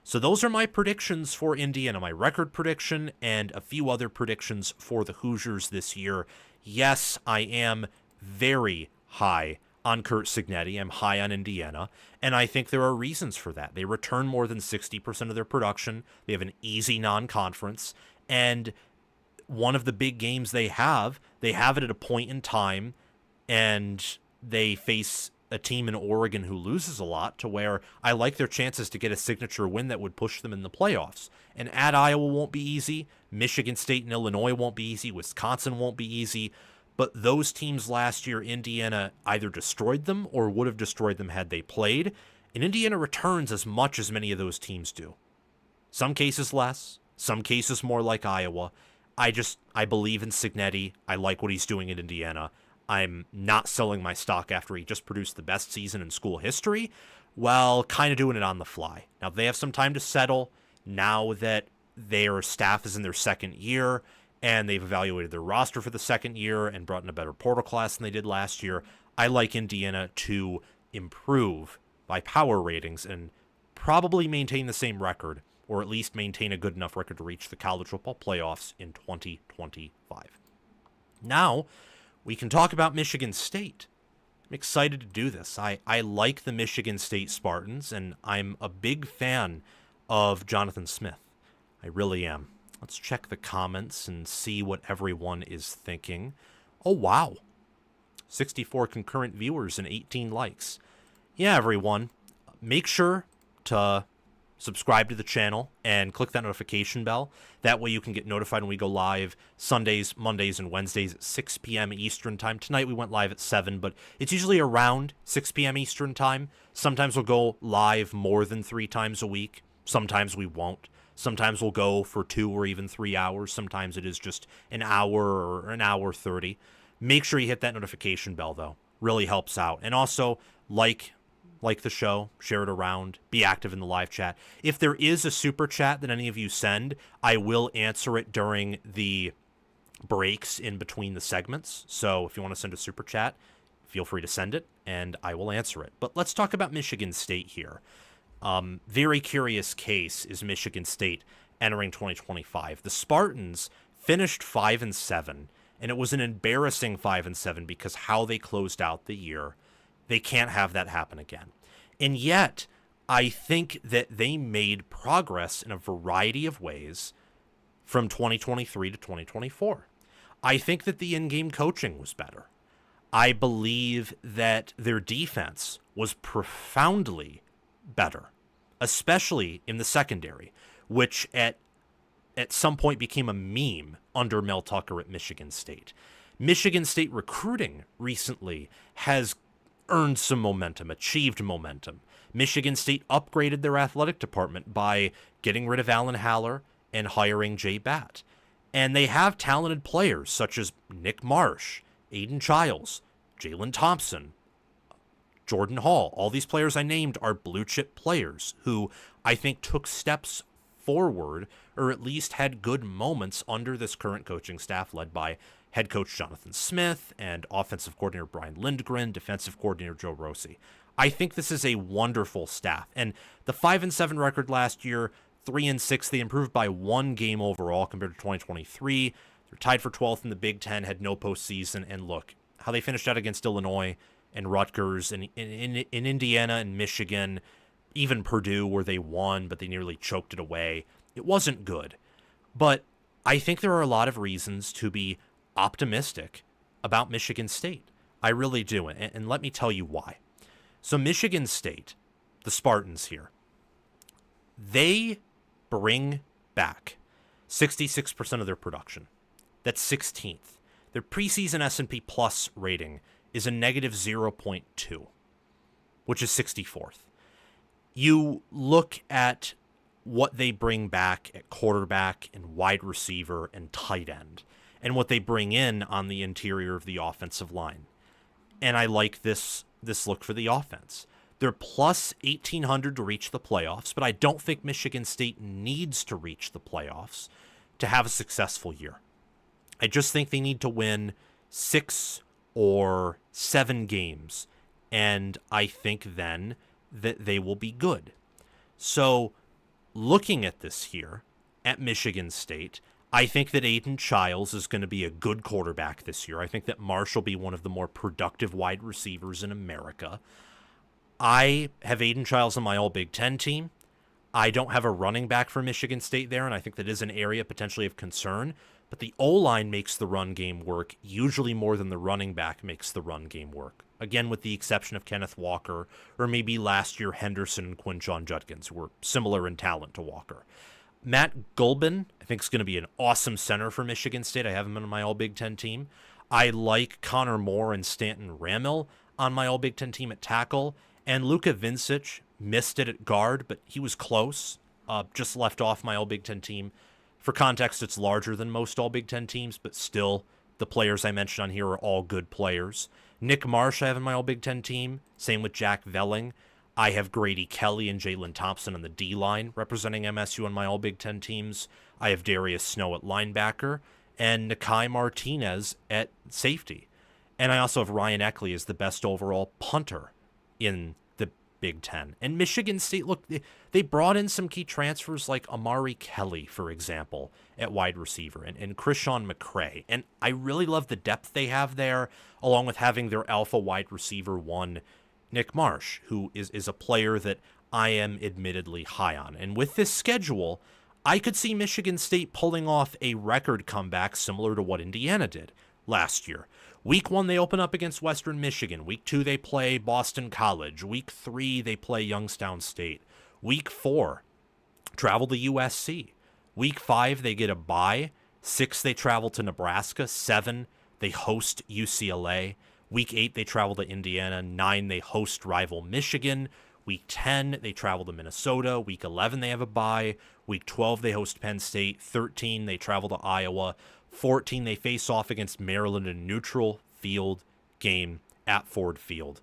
So those are my predictions for Indiana, my record prediction and a few other predictions for the Hoosiers this year. Yes, I am very high on Curt Cignetti. I'm high on Indiana, and I think there are reasons for that. They return more than 60% of their production. They have an easy non-conference, and one of the big games they have it at a point in time, and they face a team in Oregon who loses a lot, to where I like their chances to get a signature win that would push them in the playoffs. And at Iowa won't be easy. Michigan State and Illinois won't be easy. Wisconsin won't be easy. But those teams last year, Indiana either destroyed them or would have destroyed them had they played. And Indiana returns as much as many of those teams do. Some cases less, some cases more like Iowa. I believe in Cignetti. I like what he's doing in Indiana. I'm not selling my stock after he just produced the best season in school history, while kind of doing it on the fly. Now, they have some time to settle now that their staff is in their second year, and they've evaluated their roster for the second year and brought in a better portal class than they did last year. I like Indiana to improve by power ratings and probably maintain the same record, or at least maintain a good enough record to reach the college football playoffs in 2025. Now, we can talk about Michigan State. I'm excited to do this. I like the Michigan State Spartans, and I'm a big fan of Jonathan Smith. I really am. Let's check the comments and see what everyone is thinking. Oh, wow. 64 concurrent viewers and 18 likes. Yeah, everyone, make sure to subscribe to the channel and click that notification bell. That way you can get notified when we go live Sundays, Mondays, and Wednesdays at 6 p.m. Eastern time. Tonight we went live at 7, but it's usually around 6 p.m. Eastern time. Sometimes we'll go live more than 3 times a week. Sometimes we won't. Sometimes we'll go for 2 or even 3 hours. Sometimes it is just an hour or an hour 30. Make sure you hit that notification bell, though. Really helps out. And also, like the show, share it around, be active in the live chat. If there is a super chat that any of you send, I will answer it during the breaks in between the segments. So if you want to send a super chat, feel free to send it, and I will answer it. But let's talk about Michigan State here. Very curious case is Michigan State entering 2025. The Spartans finished 5-7, and it was an embarrassing 5-7 because how they closed out the year. They can't have that happen again. And yet, I think that they made progress in a variety of ways from 2023 to 2024. I think that the in-game coaching was better. I believe that their defense was profoundly better, especially in the secondary, which at some point became a meme under Mel Tucker at Michigan State. Michigan State recruiting recently has earned some momentum, achieved momentum. Michigan State upgraded their athletic department by getting rid of Alan Haller and hiring Jay Batt. And they have talented players such as Nick Marsh, Aiden Childs, Jalen Thompson, Jordan Hall. All these players I named are blue chip players who I think took steps forward, or at least had good moments under this current coaching staff led by head coach Jonathan Smith and offensive coordinator Brian Lindgren, defensive coordinator Joe Rossi. I think this is a wonderful staff. And the 5-7 record last year, 3-6, they improved by 1 game overall compared to 2023. They're tied for 12th in the Big Ten, had no postseason. And look, how they finished out against Illinois and Rutgers and in Indiana and Michigan, even Purdue where they won, but they nearly choked it away. It wasn't good. But I think there are a lot of reasons to be optimistic about Michigan State. I really do. And let me tell you why. So Michigan State, the Spartans here, they bring back 66% of their production. That's 16th. Their preseason S&P Plus rating is a negative 0.2. which is 64th. You look at what they bring back at quarterback and wide receiver and tight end, and what they bring in on the interior of the offensive line. And I like this look for the offense. They're plus 1,800 to reach the playoffs, but I don't think Michigan State needs to reach the playoffs to have a successful year. I just think they need to win 6 or 7 games, and I think then that they will be good. So, looking at this here at Michigan State, I think that Aiden Childs is going to be a good quarterback this year. I think that Marsh will be one of the more productive wide receivers in America. I have Aiden Childs on my All Big Ten team. I don't have a running back for Michigan State there, and I think that is an area potentially of concern. But the O-line makes the run game work, usually more than the running back makes the run game work. Again, with the exception of Kenneth Walker, or maybe last year Henderson and Quinshon Judkins, who were similar in talent to Walker. Matt Gulbin, I think, is going to be an awesome center for Michigan State. I have him on my All Big Ten team. I like Connor Moore and Stanton Ramil on my All Big Ten team at tackle. And Luka Vincic missed it at guard, but he was close. Just left off my All Big Ten team. For context, it's larger than most All Big Ten teams, but still, the players I mentioned on here are all good players. Nick Marsh I have in my All Big Ten team. Same with Jack Velling. I have Grady Kelly and Jalen Thompson on the D-line representing MSU on my All Big Ten teams. I have Darius Snow at linebacker and Nakai Martinez at safety. And I also have Ryan Eckley as the best overall punter in the Big Ten. And Michigan State, look, they brought in some key transfers like Amari Kelly, for example, at wide receiver, and Krishawn McCray. And I really love the depth they have there, along with having their alpha wide receiver one, Nick Marsh, who is a player that I am admittedly high on. And with this schedule, I could see Michigan State pulling off a record comeback similar to what Indiana did last year. Week 1, they open up against Western Michigan. Week 2, they play Boston College. Week 3, they play Youngstown State. Week 4, travel to USC. Week 5, they get a bye. 6, they travel to Nebraska. 7, they host UCLA. Week 8, they travel to Indiana. 9, they host rival Michigan. Week 10, they travel to Minnesota. Week 11, they have a bye. Week 12, they host Penn State. 13, they travel to Iowa. 14, they face off against Maryland in a neutral field game at Ford Field.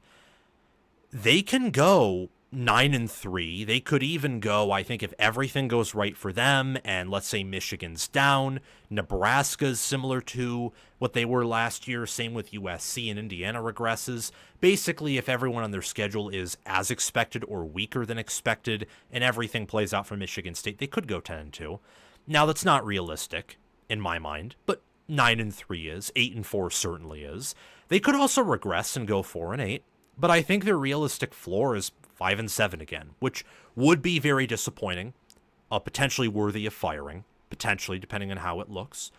They can go 9-3. They could even go, I think, if everything goes right for them, and let's say Michigan's down, Nebraska's similar to what they were last year, same with USC, and Indiana regresses. Basically, if everyone on their schedule is as expected or weaker than expected, and everything plays out for Michigan State, they could go 10-2. Now, that's not realistic in my mind, but 9-3 is, 8-4 certainly is. They could also regress and go 4-8, but I think their realistic floor is 5-7 again, which would be very disappointing, potentially worthy of firing, potentially, depending on how it looks.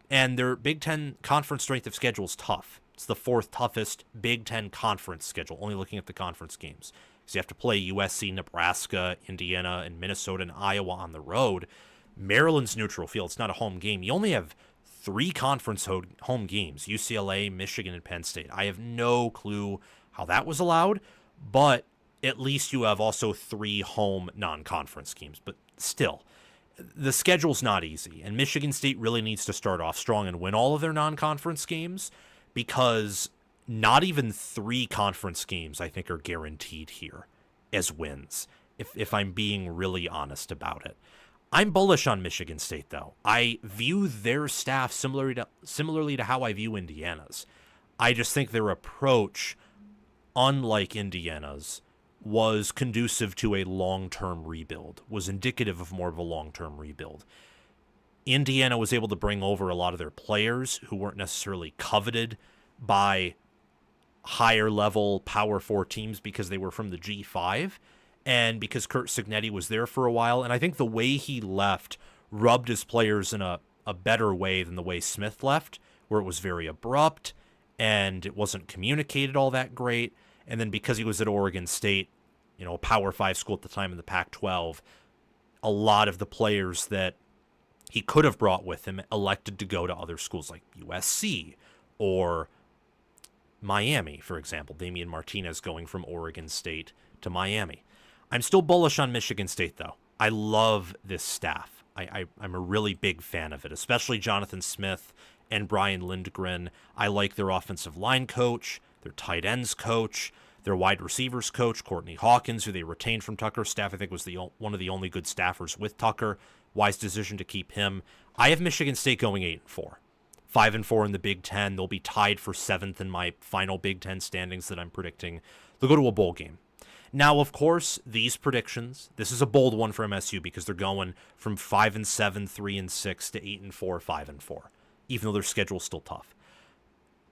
And their Big Ten conference strength of schedule is tough. It's the 4th toughest Big Ten conference schedule, only looking at the conference games. So you have to play USC, Nebraska, Indiana, and Minnesota and Iowa on the road. Maryland's neutral field. It's not a home game. You only have 3 conference home games, UCLA, Michigan, and Penn State. I have no clue how that was allowed, but at least you have also 3 home non-conference games. But still, the schedule's not easy, and Michigan State really needs to start off strong and win all of their non-conference games, because not even 3 conference games, I think, are guaranteed here as wins, if I'm being really honest about it. I'm bullish on Michigan State, though. I view their staff similarly to how I view Indiana's. I just think their approach, unlike Indiana's, was conducive to a long-term rebuild, was indicative of more of a long-term rebuild. Indiana was able to bring over a lot of their players who weren't necessarily coveted by higher-level Power 4 teams because they were from the G5, and because Curt Cignetti was there for a while. And I think the way he left rubbed his players in a better way than the way Smith left, where it was very abrupt and it wasn't communicated all that great. And then because he was at Oregon State, a Power 5 school at the time in the Pac-12, a lot of the players that he could have brought with him elected to go to other schools like USC or Miami, for example. Damian Martinez going from Oregon State to Miami. I'm still bullish on Michigan State, though. I love this staff. I'm a really big fan of it, especially Jonathan Smith and Brian Lindgren. I like their offensive line coach, their tight ends coach, their wide receivers coach, Courtney Hawkins, who they retained from Tucker's staff. I think was one of the only good staffers with Tucker. Wise decision to keep him. I have Michigan State going 8-4. 5-4 in the Big Ten. They'll be tied for 7th in my final Big Ten standings that I'm predicting. They'll go to a bowl game. Now, of course, these predictions, this is a bold one for MSU because they're going from 5-7, 3-6 to 8-4, 5-4, even though their schedule's still tough.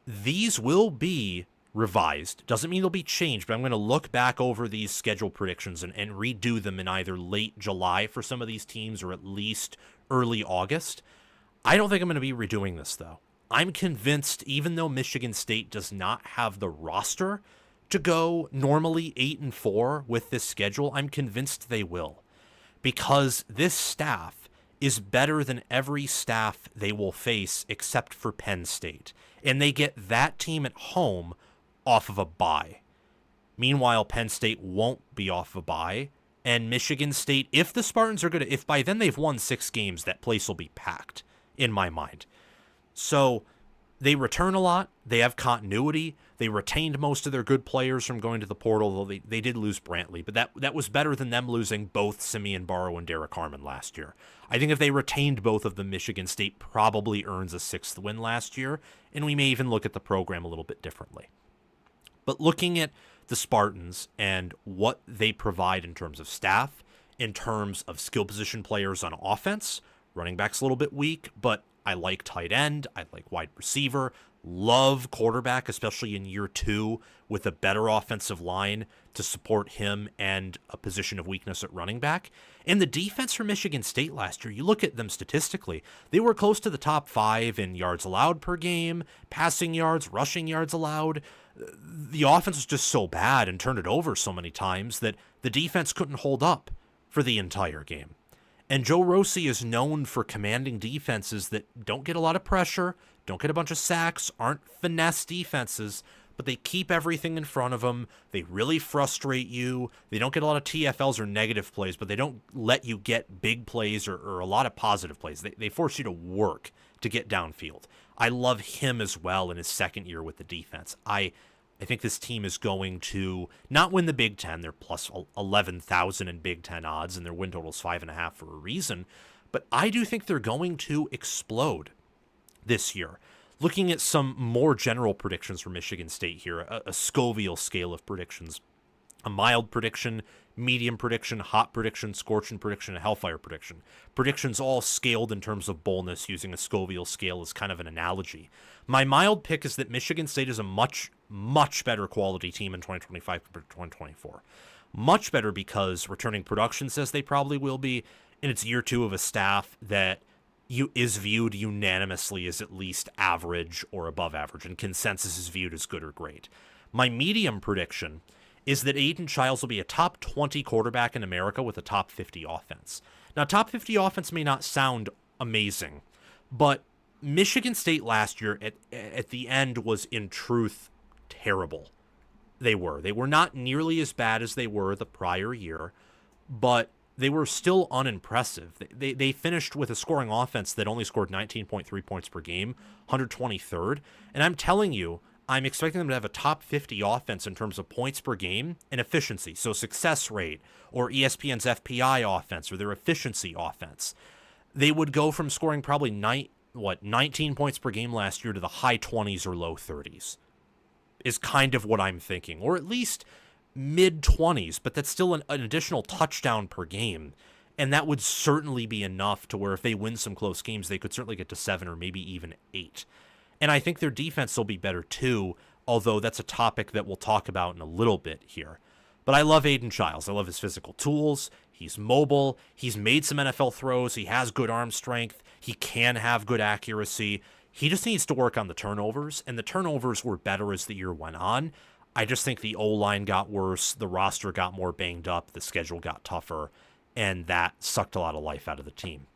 These will be revised. Doesn't mean they'll be changed, but I'm going to look back over these schedule predictions and redo them in either late July for some of these teams or at least early August. I don't think I'm going to be redoing this, though. I'm convinced, even though Michigan State does not have the roster to go normally 8-4 with this schedule, I'm convinced they will. Because this staff is better than every staff they will face except for Penn State. And they get that team at home off of a bye. Meanwhile, Penn State won't be off a bye. And Michigan State, if the Spartans are if by then they've won 6 games, that place will be packed, in my mind. So they return a lot. They have continuity. They retained most of their good players from going to the portal, though they did lose Brantley. But that was better than them losing both Simeon Barrow and Derek Harmon last year. I think if they retained both of them, Michigan State probably earns a 6th win last year, and we may even look at the program a little bit differently. But looking at the Spartans and what they provide in terms of staff, in terms of skill position players on offense, running back's a little bit weak, but I like tight end, I like wide receiver, love quarterback, especially in year 2 with a better offensive line to support him and a position of weakness at running back. And the defense for Michigan State last year, you look at them statistically, they were close to the top 5 in yards allowed per game, passing yards, rushing yards allowed. The offense was just so bad and turned it over so many times that the defense couldn't hold up for the entire game. And Joe Rossi is known for commanding defenses that don't get a lot of pressure, don't get a bunch of sacks, aren't finesse defenses, but they keep everything in front of them. They really frustrate you. They don't get a lot of TFLs or negative plays, but they don't let you get big plays or a lot of positive plays. They force you to work to get downfield. I love him as well in his second year with the defense. I think this team is going to not win the Big Ten. They're plus 11,000 in Big Ten odds, and their win total is 5.5 for a reason. But I do think they're going to explode this year. Looking at some more general predictions for Michigan State here, a Scoville scale of predictions. A mild prediction, medium prediction, hot prediction, scorching prediction, and hellfire prediction. Predictions all scaled in terms of boldness using a Scoville scale as kind of an analogy. My mild pick is that Michigan State is a much, much better quality team in 2025 compared to 2024. Much better because returning production says they probably will be, and it's year 2 of a staff that is viewed unanimously as at least average or above average, and consensus is viewed as good or great. My medium prediction is that Aiden Childs will be a top 20 quarterback in America with a top 50 offense. Now, top 50 offense may not sound amazing, but Michigan State last year at the end was in truth terrible. They were not nearly as bad as they were the prior year, but they were still unimpressive. They finished with a scoring offense that only scored 19.3 points per game, 123rd. And I'm telling you, I'm expecting them to have a top 50 offense in terms of points per game and efficiency. So success rate or ESPN's FPI offense or their efficiency offense. They would go from scoring probably 19 points per game last year to the high 20s or low 30s is kind of what I'm thinking. Or at least mid-20s, but that's still an additional touchdown per game. And that would certainly be enough to where if they win some close games, they could certainly get to 7 or maybe even 8. And I think their defense will be better too, although that's a topic that we'll talk about in a little bit here. But I love Aiden Childs. I love his physical tools. He's mobile. He's made some NFL throws. He has good arm strength. He can have good accuracy. He just needs to work on the turnovers, and the turnovers were better as the year went on. I just think the O-line got worse, the roster got more banged up, the schedule got tougher, and that sucked a lot of life out of the team.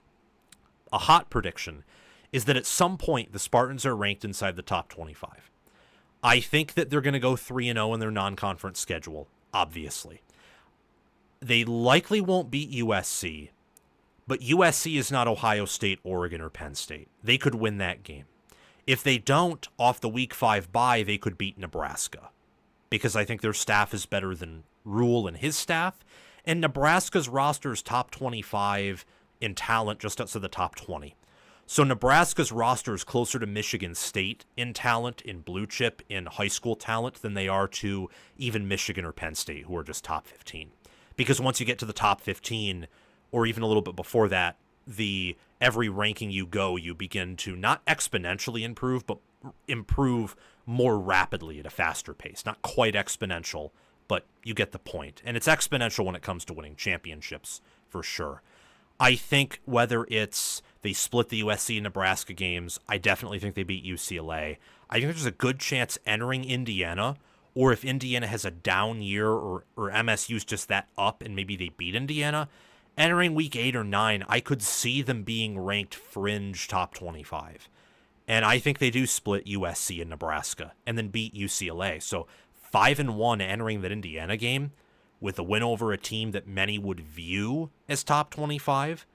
A hot prediction is that at some point the Spartans are ranked inside the top 25. I think that they're going to go 3-0 in their non-conference schedule, obviously. They likely won't beat USC, but USC is not Ohio State, Oregon, or Penn State. They could win that game. If they don't, off the Week 5 bye, they could beat Nebraska, because I think their staff is better than Rule and his staff, and Nebraska's roster is top 25 in talent, just outside the top 20. So Nebraska's roster is closer to Michigan State in talent, in blue chip, in high school talent, than they are to even Michigan or Penn State, who are just top 15. Because once you get to the top 15, or even a little bit before that, every ranking you go, you begin to not exponentially improve, but improve more rapidly at a faster pace. Not quite exponential, but you get the point. And it's exponential when it comes to winning championships, for sure. I think whether it's they split the USC and Nebraska games, I definitely think they beat UCLA. I think there's a good chance entering Indiana, or if Indiana has a down year, or MSU's just that up and maybe they beat Indiana, entering week 8 or 9, I could see them being ranked fringe top 25. And I think they do split USC and Nebraska and then beat UCLA. So 5-1 entering that Indiana game with a win over a team that many would view as top 25,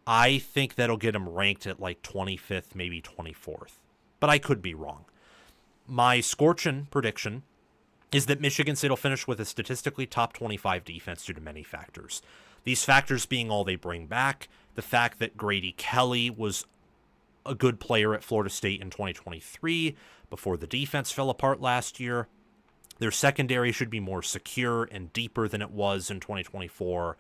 I think that'll get them ranked at like 25th, maybe 24th. But I could be wrong. My scorching prediction is that Michigan State will finish with a statistically top 25 defense due to many factors. These factors being all they bring back, the fact that Grady Kelly was a good player at Florida State in 2023 before the defense fell apart last year. Their secondary should be more secure and deeper than it was in 2024.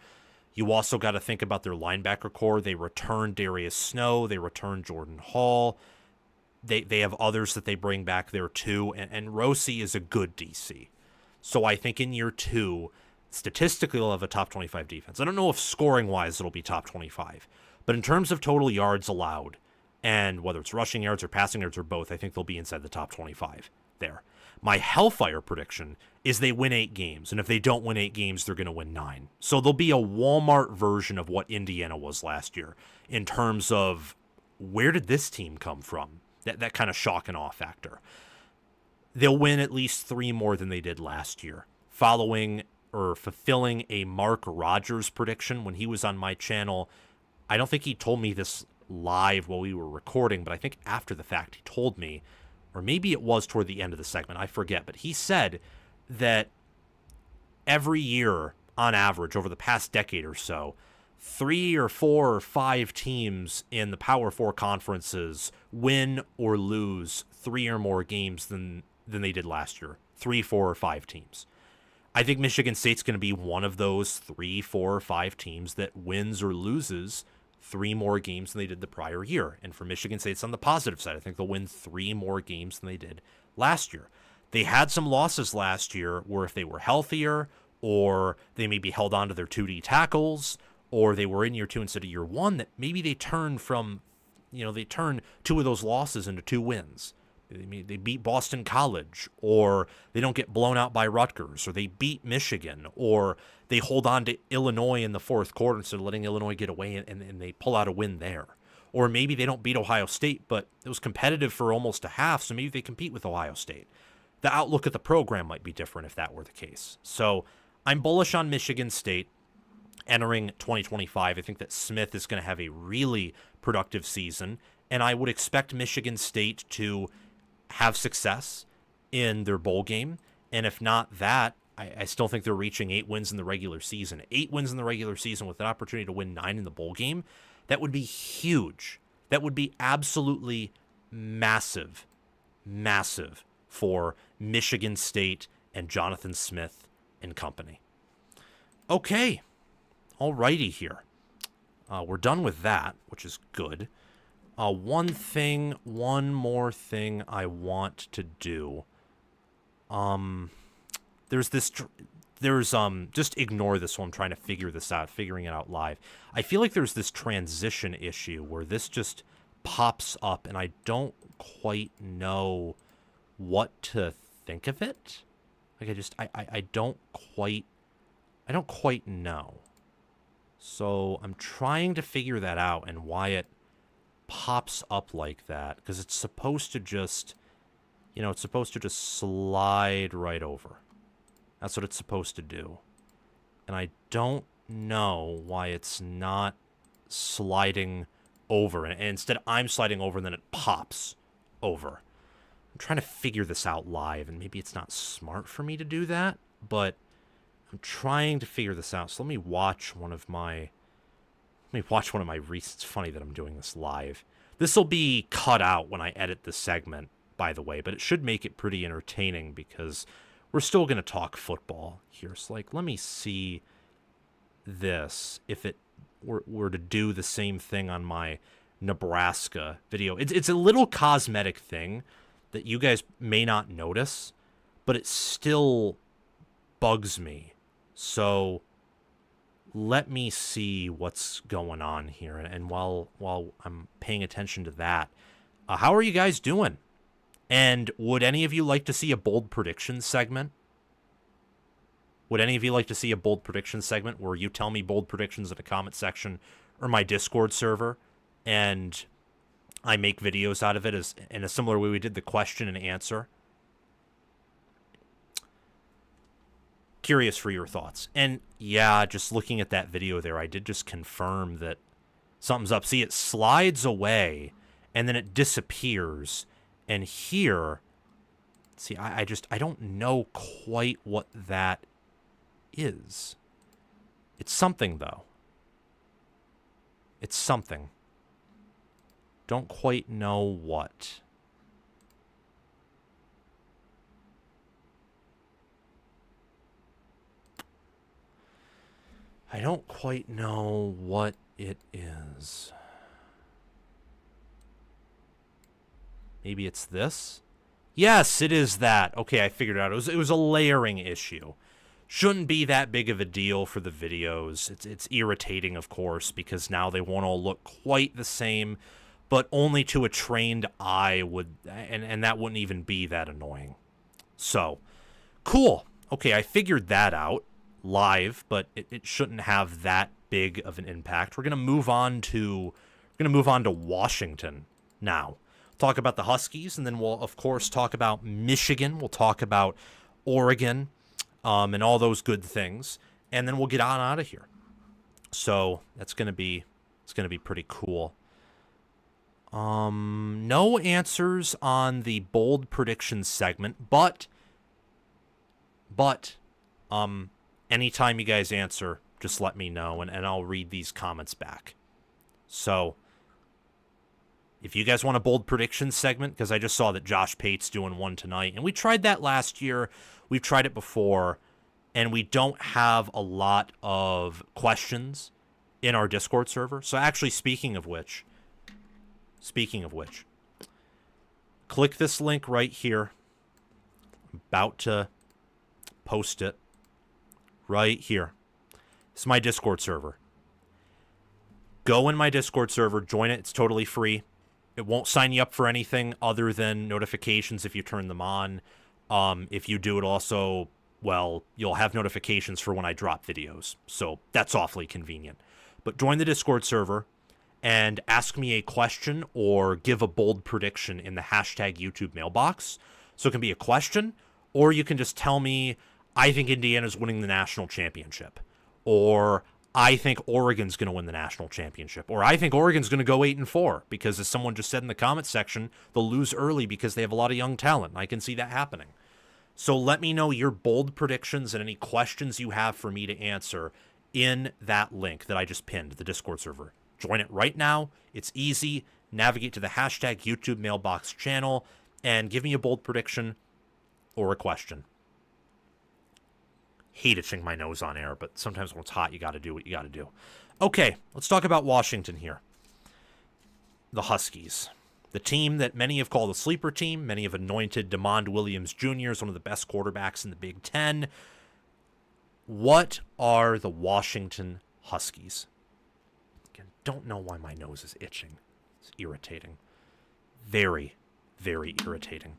You also got to think about their linebacker core. They returned Darius Snow. They returned Jordan Hall. They have others that they bring back there too. And Rossi is a good DC. So I think in year 2, statistically, they'll have a top 25 defense. I don't know if scoring-wise it'll be top 25. But in terms of total yards allowed, and whether it's rushing yards or passing yards or both, I think they'll be inside the top 25 there. My Hellfire prediction is they win 8 games, and if they don't win 8 games, they're going to win 9. So they'll be a Walmart version of what Indiana was last year in terms of where did this team come from? That kind of shock and awe factor. They'll win at least 3 more than they did last year, following or fulfilling a Mark Rogers prediction when he was on my channel. I don't think he told me this live while we were recording, but I think after the fact he told me, or maybe it was toward the end of the segment, I forget, but he said that every year, on average, over the past decade or so, 3 or 4 or 5 teams in the Power 4 conferences win or lose 3 or more games than they did last year. 3, 4, or 5 teams. I think Michigan State's going to be one of those 3, 4, or 5 teams that wins or loses 3 more games than they did the prior year. And for Michigan State, it's on the positive side. I think they'll win 3 more games than they did last year. They had some losses last year where if they were healthier, or they maybe held on to their 2D tackles, or they were in year 2 instead of year 1, that maybe they turned 2 of those losses into 2 wins. They beat Boston College, or they don't get blown out by Rutgers, or they beat Michigan, or they hold on to Illinois in the 4th quarter instead of letting Illinois get away, and they pull out a win there. Or maybe they don't beat Ohio State, but it was competitive for almost a half, so maybe they compete with Ohio State. The outlook of the program might be different if that were the case. So I'm bullish on Michigan State entering 2025. I think that Smith is going to have a really productive season, and I would expect Michigan State to have success in their bowl game. And if not that, I still think they're reaching 8 wins in the regular season. 8 wins in the regular season with an opportunity to win 9 in the bowl game. That would be huge. That would be absolutely massive, massive for Michigan State and Jonathan Smith and company. Okay. Alrighty here. We're done with that, which is good. One more thing I want to do. Just ignore this while I'm trying to figuring it out live. I feel like there's this transition issue where this just pops up and I don't quite know what to think of it. Like I don't quite know. So I'm trying to figure that out and why it pops up like that, because it's supposed to just You know, it's supposed to just slide right over. That's what it's supposed to do. And I don't know why it's not sliding over. And instead I'm sliding over and then it pops over. I'm trying to figure this out live, and maybe it's not smart for me to do that, but I'm trying to figure this out. So let me watch one of my recent. It's funny that I'm doing this live. This will be cut out when I edit the segment, by the way, but it should make it pretty entertaining because we're still going to talk football here. So, like, let me see this if it were to do the same thing on my Nebraska video. It's a little cosmetic thing that you guys may not notice, but it still bugs me. So let me see what's going on here. And while I'm paying attention to that, how are you guys doing? And would any of you like to see a bold prediction segment? Would any of you like to see a bold prediction segment where you tell me bold predictions in the comment section or my Discord server, and I make videos out of it as in a similar way we did the question and answer? Curious for your thoughts. And yeah, just looking at that video there, I did just confirm that something's up. See, it slides away and then it disappears. And here, see, I don't know quite what that is. It's something, though. It's something. Don't quite know what. I don't quite know what it is. Maybe it's this? Yes, it is that. Okay, I figured it out. It was a layering issue. Shouldn't be that big of a deal for the videos. It's irritating, of course, because now they won't all look quite the same, but only to a trained eye would, and that wouldn't even be that annoying. So, cool. Okay, I figured that out live, but it shouldn't have that big of an impact. We're gonna move on to Washington now. Talk about the Huskies, and then we'll of course talk about Michigan. We'll talk about Oregon, and all those good things, and then we'll get on out of here. So it's gonna be pretty cool. No answers on the bold prediction segment, but anytime you guys answer, just let me know, and I'll read these comments back. So if you guys want a bold prediction segment, because I just saw that Josh Pate's doing one tonight, and we tried that last year, we've tried it before, and we don't have a lot of questions in our Discord server. So actually, speaking of which, click this link right here. I'm about to post it right here. This is my Discord server. Go in my Discord server, join it. It's totally free. It won't sign you up for anything other than notifications if you turn them on. If you do it also, well, you'll have notifications for when I drop videos. So that's awfully convenient. But join the Discord server and ask me a question or give a bold prediction in the hashtag YouTube mailbox. So it can be a question, or you can just tell me, I think Indiana's winning the national championship, or I think Oregon's going to win the national championship, or I think Oregon's going to go 8-4 because, as someone just said in the comment section, they'll lose early because they have a lot of young talent. I can see that happening. So let me know your bold predictions and any questions you have for me to answer in that link that I just pinned, the Discord server. Join it right now. It's easy. Navigate to the hashtag YouTube mailbox channel and give me a bold prediction or a question. Hate itching my nose on air, but sometimes when it's hot, you got to do what you got to do. Okay, let's talk about Washington here. The Huskies. The team that many have called a sleeper team. Many have anointed DeMond Williams Jr. as one of the best quarterbacks in the Big Ten. What are the Washington Huskies? Again, don't know why my nose is itching. It's irritating. Very, very irritating.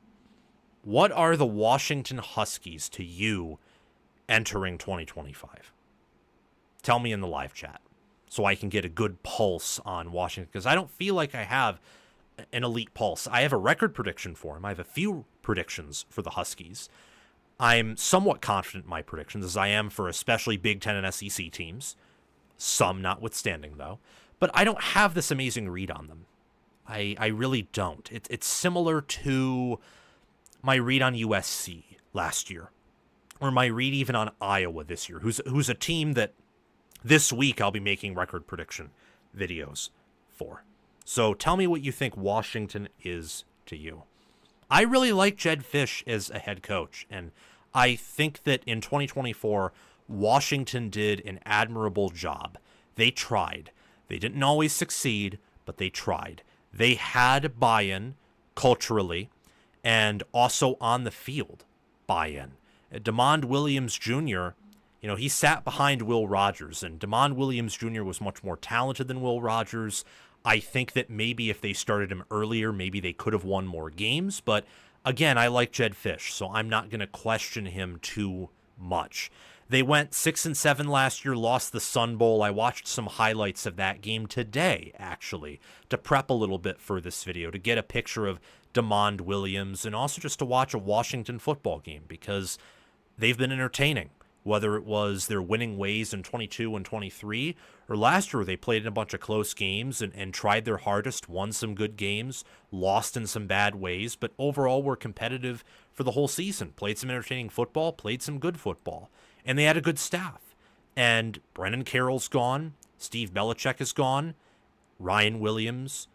What are the Washington Huskies to you entering 2025? Tell me in the live chat so I can get a good pulse on Washington, because I don't feel like I have an elite pulse. I have a record prediction for him. I have a few predictions for the Huskies. I'm somewhat confident in my predictions, as I am for especially Big Ten and SEC teams. Some notwithstanding, though. But I don't have this amazing read on them. I really don't. It's similar to my read on USC last year, or my read even on Iowa this year, who's a team that this week I'll be making record prediction videos for. So tell me what you think Washington is to you. I really like Jedd Fisch as a head coach, and I think that in 2024, Washington did an admirable job. They tried. They didn't always succeed, but they tried. They had buy-in culturally and also on the field buy-in. DeMond Williams Jr., he sat behind Will Rogers, and DeMond Williams Jr. was much more talented than Will Rogers. I think that maybe if they started him earlier, maybe they could have won more games. But again, I like Jedd Fisch, so I'm not going to question him too much. They went 6-7 last year, lost the Sun Bowl. I watched some highlights of that game today, actually, to prep a little bit for this video, to get a picture of DeMond Williams, and also just to watch a Washington football game, because they've been entertaining. Whether it was their winning ways in 22 and 23, or last year they played in a bunch of close games and tried their hardest, won some good games, lost in some bad ways, but overall were competitive for the whole season. Played some entertaining football, played some good football, and they had a good staff. And Brennan Carroll's gone, Steve Belichick is gone, Ryan Williams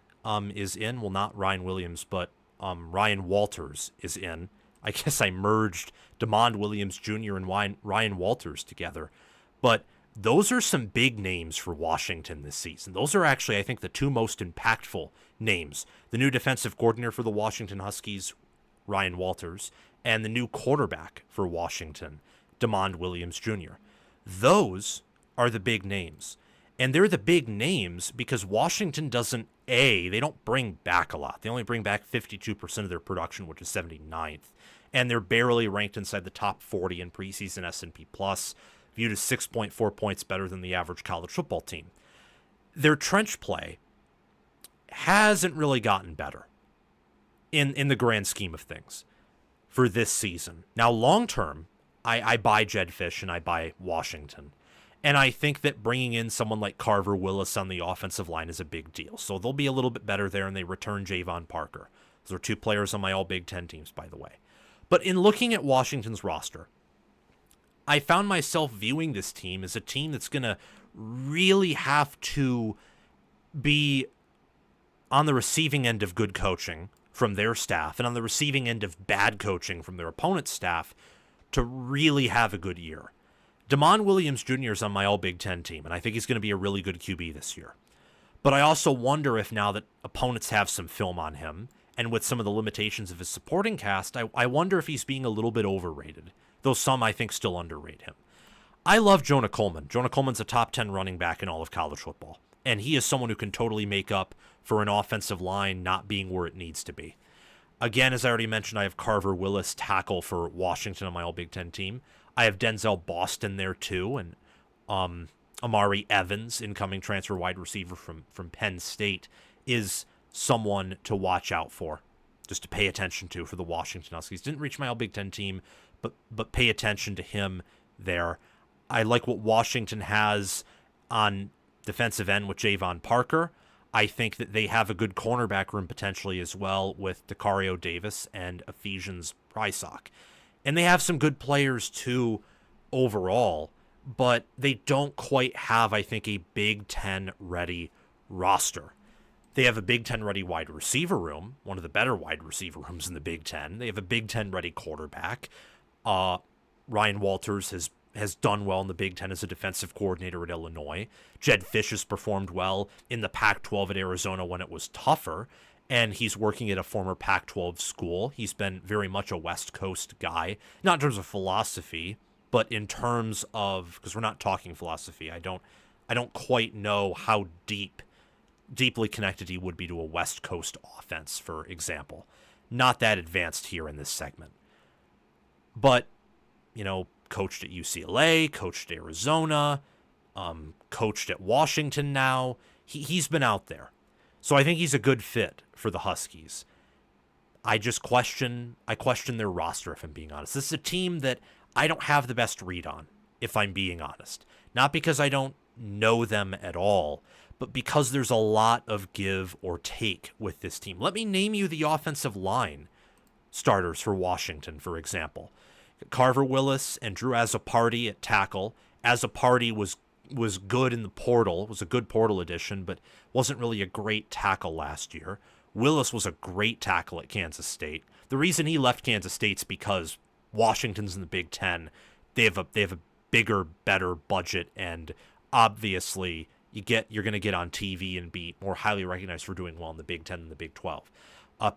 is in. Well, not Ryan Williams, but Ryan Walters is in. I guess I merged DeMond Williams Jr. and Ryan Walters together. But those are some big names for Washington this season. Those are actually, I think, the two most impactful names. The new defensive coordinator for the Washington Huskies, Ryan Walters, and the new quarterback for Washington, DeMond Williams Jr. Those are the big names. And they're the big names because Washington they don't bring back a lot. They only bring back 52% of their production, which is 79th. And they're barely ranked inside the top 40 in preseason S&P+, viewed as 6.4 points better than the average college football team. Their trench play hasn't really gotten better in the grand scheme of things for this season. Now, long term, I buy Jedd Fisch and I buy Washington. And I think that bringing in someone like Carver Willis on the offensive line is a big deal. So they'll be a little bit better there, and they return Javon Parker. Those are two players on my all Big Ten teams, by the way. But in looking at Washington's roster, I found myself viewing this team as a team that's going to really have to be on the receiving end of good coaching from their staff and on the receiving end of bad coaching from their opponent's staff to really have a good year. DeMond Williams Jr. is on my all Big Ten team, and I think he's going to be a really good QB this year. But I also wonder if now that opponents have some film on him, and with some of the limitations of his supporting cast, I wonder if he's being a little bit overrated, though some, I think, still underrate him. I love Jonah Coleman. Jonah Coleman's a top 10 running back in all of college football, and he is someone who can totally make up for an offensive line not being where it needs to be. Again, as I already mentioned, I have Carver Willis, tackle for Washington on my all Big Ten team. I have Denzel Boston there too, and Amari Evans, incoming transfer wide receiver from Penn State, is someone to watch out for, just to pay attention to for the Washington Huskies. Didn't reach my all Big Ten team, but pay attention to him there. I like what Washington has on defensive end with Javon Parker. I think that they have a good cornerback room potentially as well with Dakario Davis and Ephesians Prysock. And they have some good players too overall, but they don't quite have, I think, a Big Ten ready roster. They have a Big Ten ready wide receiver room, one of the better wide receiver rooms in the Big Ten. They have a Big Ten ready quarterback. Ryan Walters has done well in the Big Ten as a defensive coordinator at Illinois. Jedd Fisch has performed well in the Pac-12 at Arizona when it was tougher, and he's working at a former Pac-12 school. He's been very much a West Coast guy, not in terms of philosophy, but in terms of, because we're not talking philosophy, I don't quite know how deeply connected he would be to a West Coast offense, for example. Not that advanced here in this segment. But, coached at UCLA, coached at Arizona, coached at Washington now. He's been out there. So I think he's a good fit for the Huskies. I question their roster, if I'm being honest. This is a team that I don't have the best read on, if I'm being honest. Not because I don't know them at all, but because there's a lot of give or take with this team. Let me name you the offensive line starters for Washington, for example. Carver Willis and Drew Azzopardi at tackle. Azzopardi was good in the portal, was a good portal addition, but wasn't really a great tackle last year. Willis was a great tackle at Kansas State. The reason he left Kansas State's because Washington's in the Big Ten. They have a bigger, better budget, and obviously you're going to get on TV and be more highly recognized for doing well in the Big Ten than the Big 12.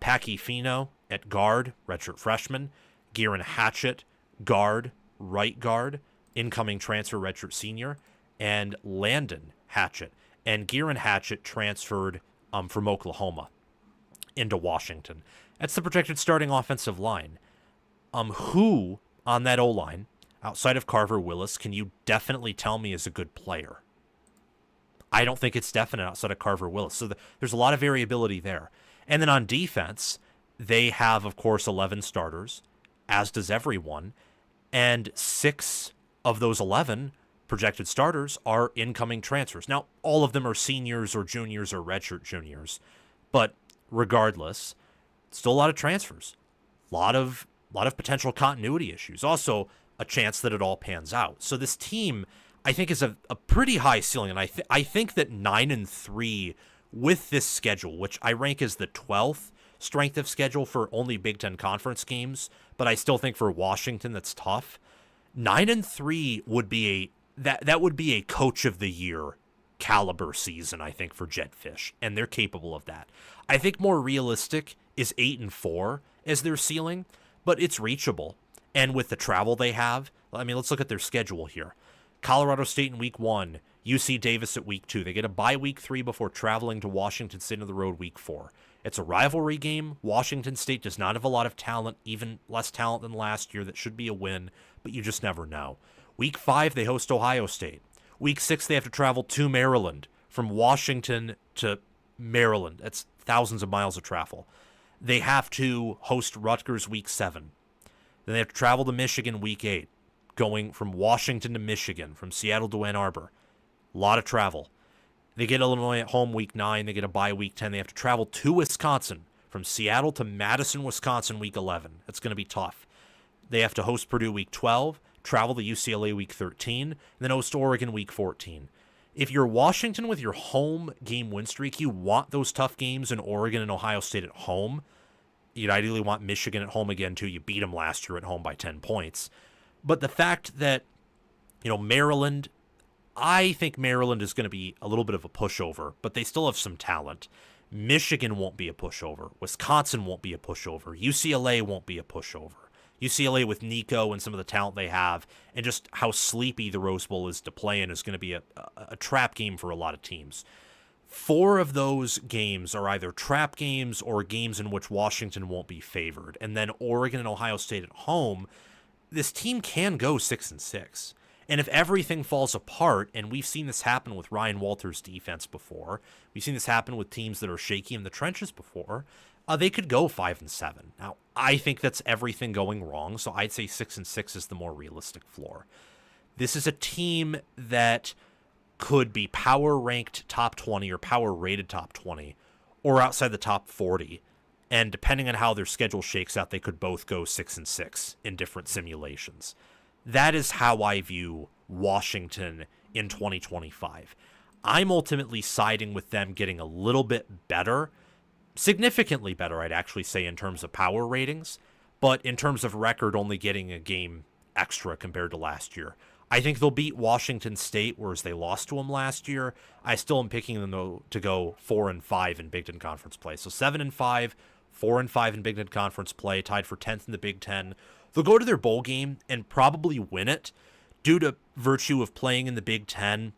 Packy Fino at guard, redshirt freshman. Gieran Hatchett, guard, right guard, incoming transfer, redshirt senior. And Landon Hatchett. And Gieran Hatchett transferred from Oklahoma into Washington. That's the projected starting offensive line. Who on that O-line, outside of Carver Willis, can you definitely tell me is a good player? I don't think it's definite outside of Carver Willis. So there's a lot of variability there. And then on defense, they have, of course, 11 starters, as does everyone. And 6 of those 11 projected starters are incoming transfers. Now, all of them are seniors or juniors or redshirt juniors. But regardless, still a lot of transfers. A lot of potential continuity issues. Also, a chance that it all pans out. So this team, I think, is a pretty high ceiling. And I think that 9-3 with this schedule, which I rank as the 12th strength of schedule for only Big Ten conference games, but I still think for Washington that's tough. 9-3 would be that would be a coach of the year caliber season, I think, for Jetfish, and they're capable of that. I think more realistic is 8-4 as their ceiling, but it's reachable. And with the travel they have, I mean, let's look at their schedule here. Colorado State in week 1, UC Davis at week 2. They get a bye week 3 before traveling to Washington State on the road week 4. It's a rivalry game. Washington State does not have a lot of talent, even less talent than last year. That should be a win, but you just never know. Week 5, they host Ohio State. Week 6, they have to travel to Maryland. From Washington to Maryland, that's thousands of miles of travel. They have to host Rutgers week 7. Then they have to travel to Michigan week 8. Going from Washington to Michigan, from Seattle to Ann Arbor. A lot of travel. They get Illinois at home week 9. They get a bye week 10. They have to travel to Wisconsin, from Seattle to Madison, Wisconsin week 11. That's going to be tough. They have to host Purdue week 12, travel to UCLA week 13, and then host Oregon week 14. If you're Washington with your home game win streak, you want those tough games in Oregon and Ohio State at home. You'd ideally want Michigan at home again, too. You beat them last year at home by 10 points. But the fact that, Maryland, I think Maryland is going to be a little bit of a pushover, but they still have some talent. Michigan won't be a pushover. Wisconsin won't be a pushover. UCLA won't be a pushover. UCLA with Nico and some of the talent they have, and just how sleepy the Rose Bowl is to play in, is going to be a trap game for a lot of teams. 4 of those games are either trap games or games in which Washington won't be favored. And then Oregon and Ohio State at home, this team can go 6-6. And if everything falls apart, and we've seen this happen with Ryan Walters' defense before, we've seen this happen with teams that are shaky in the trenches before, they could go 5-7. Now, I think that's everything going wrong, so I'd say 6-6 is the more realistic floor. This is a team that could be power ranked top 20 or power rated top 20 or outside the top 40. And depending on how their schedule shakes out, they could both go 6-6 in different simulations. That is how I view Washington in 2025. I'm ultimately siding with them getting a little bit better, significantly better, I'd actually say, in terms of power ratings, but in terms of record, only getting a game extra compared to last year. I think they'll beat Washington State, whereas they lost to them last year. I still am picking them, though, to go 4-5 in Big Ten Conference play. So 7-5, 4-5 in Big Ten Conference play, tied for 10th in the Big Ten. They'll go to their bowl game and probably win it due to virtue of playing in the Big Ten,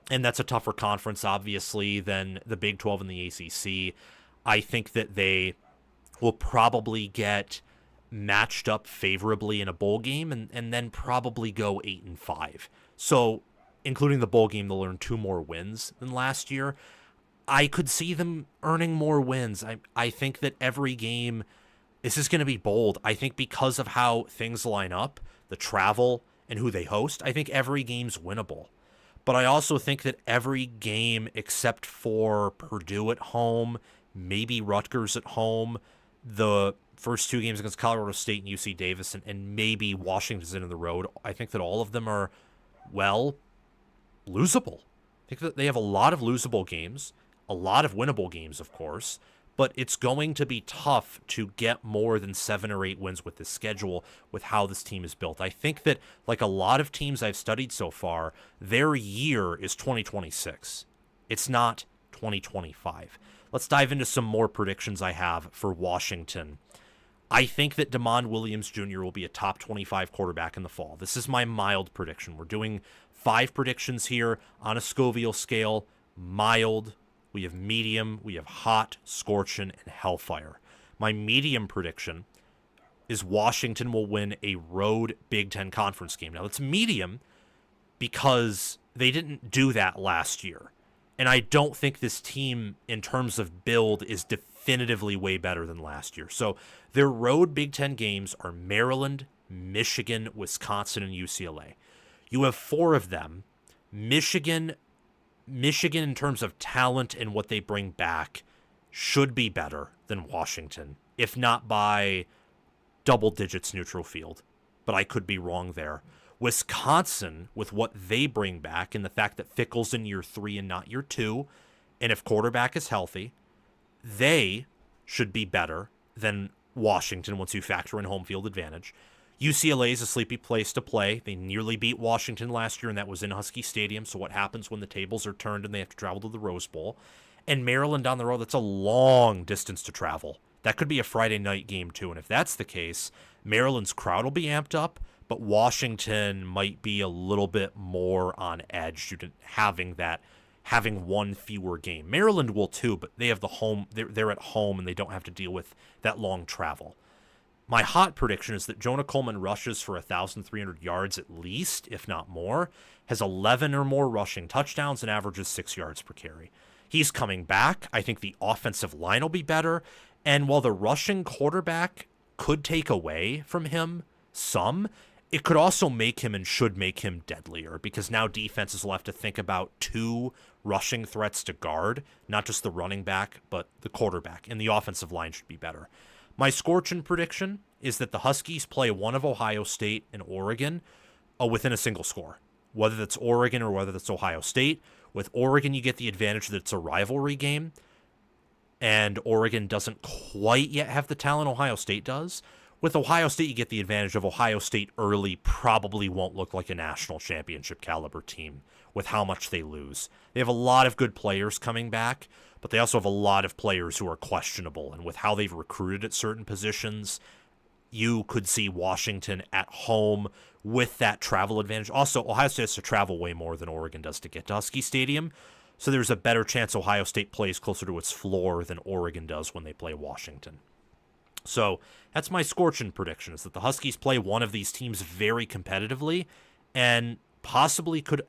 and that's a tougher conference, obviously, than the Big 12 and the ACC. I think that they will probably get matched up favorably in a bowl game and then probably go 8-5. So, including the bowl game, they'll earn 2 more wins than last year. I could see them earning more wins. I think that every game, this is going to be bold. I think because of how things line up, the travel and who they host, I think every game's winnable. But I also think that every game except for Purdue at home, maybe Rutgers at home, the first two games against Colorado State and UC Davis, and maybe Washington's in the road, I think that all of them are, well, losable. I think that they have a lot of losable games, a lot of winnable games, of course, but it's going to be tough to get more than 7 or 8 wins with this schedule, with how this team is built. I think that, like a lot of teams I've studied so far, their year is 2026. It's not 2025. Let's dive into some more predictions I have for Washington. I think that DeMond Williams Jr. will be a top 25 quarterback in the fall. This is my mild prediction. We're doing 5 predictions here on a Scoville scale. Mild, we have medium, we have hot, scorching, and hellfire. My medium prediction is Washington will win a road Big Ten conference game. Now, it's medium because they didn't do that last year. And I don't think this team, in terms of build, is definitively way better than last year. So their road Big Ten games are Maryland, Michigan, Wisconsin, and UCLA. You have 4 of them. Michigan, in terms of talent and what they bring back, should be better than Washington, if not by double digits neutral field. But I could be wrong there. Wisconsin, with what they bring back and the fact that Fickle's in year 3 and not year 2, and if quarterback is healthy, they should be better than Washington once you factor in home field advantage. UCLA is a sleepy place to play. They nearly beat Washington last year, and that was in Husky Stadium, so what happens when the tables are turned and they have to travel to the Rose Bowl? And Maryland on the road, that's a long distance to travel. That could be a Friday night game, too, and if that's the case, Maryland's crowd will be amped up, but Washington might be a little bit more on edge due to having one fewer game. Maryland will too, but they have the home. They're at home and they don't have to deal with that long travel. My hot prediction is that Jonah Coleman rushes for 1,300 yards at least, if not more, has 11 or more rushing touchdowns and averages 6 yards per carry. He's coming back. I think the offensive line will be better. And while the rushing quarterback could take away from him some, it could also make him and should make him deadlier, because now defenses will have to think about 2 rushing threats to guard, not just the running back, but the quarterback, and the offensive line should be better. My scorching prediction is that the Huskies play one of Ohio State and Oregon within a single score, whether that's Oregon or whether that's Ohio State. With Oregon, you get the advantage that it's a rivalry game, and Oregon doesn't quite yet have the talent Ohio State does. With Ohio State, you get the advantage of Ohio State early probably won't look like a national championship caliber team with how much they lose. They have a lot of good players coming back, but they also have a lot of players who are questionable. And with how they've recruited at certain positions, you could see Washington at home with that travel advantage. Also, Ohio State has to travel way more than Oregon does to get to Husky Stadium, so there's a better chance Ohio State plays closer to its floor than Oregon does when they play Washington. So that's my scorching prediction, is that the Huskies play one of these teams very competitively and possibly could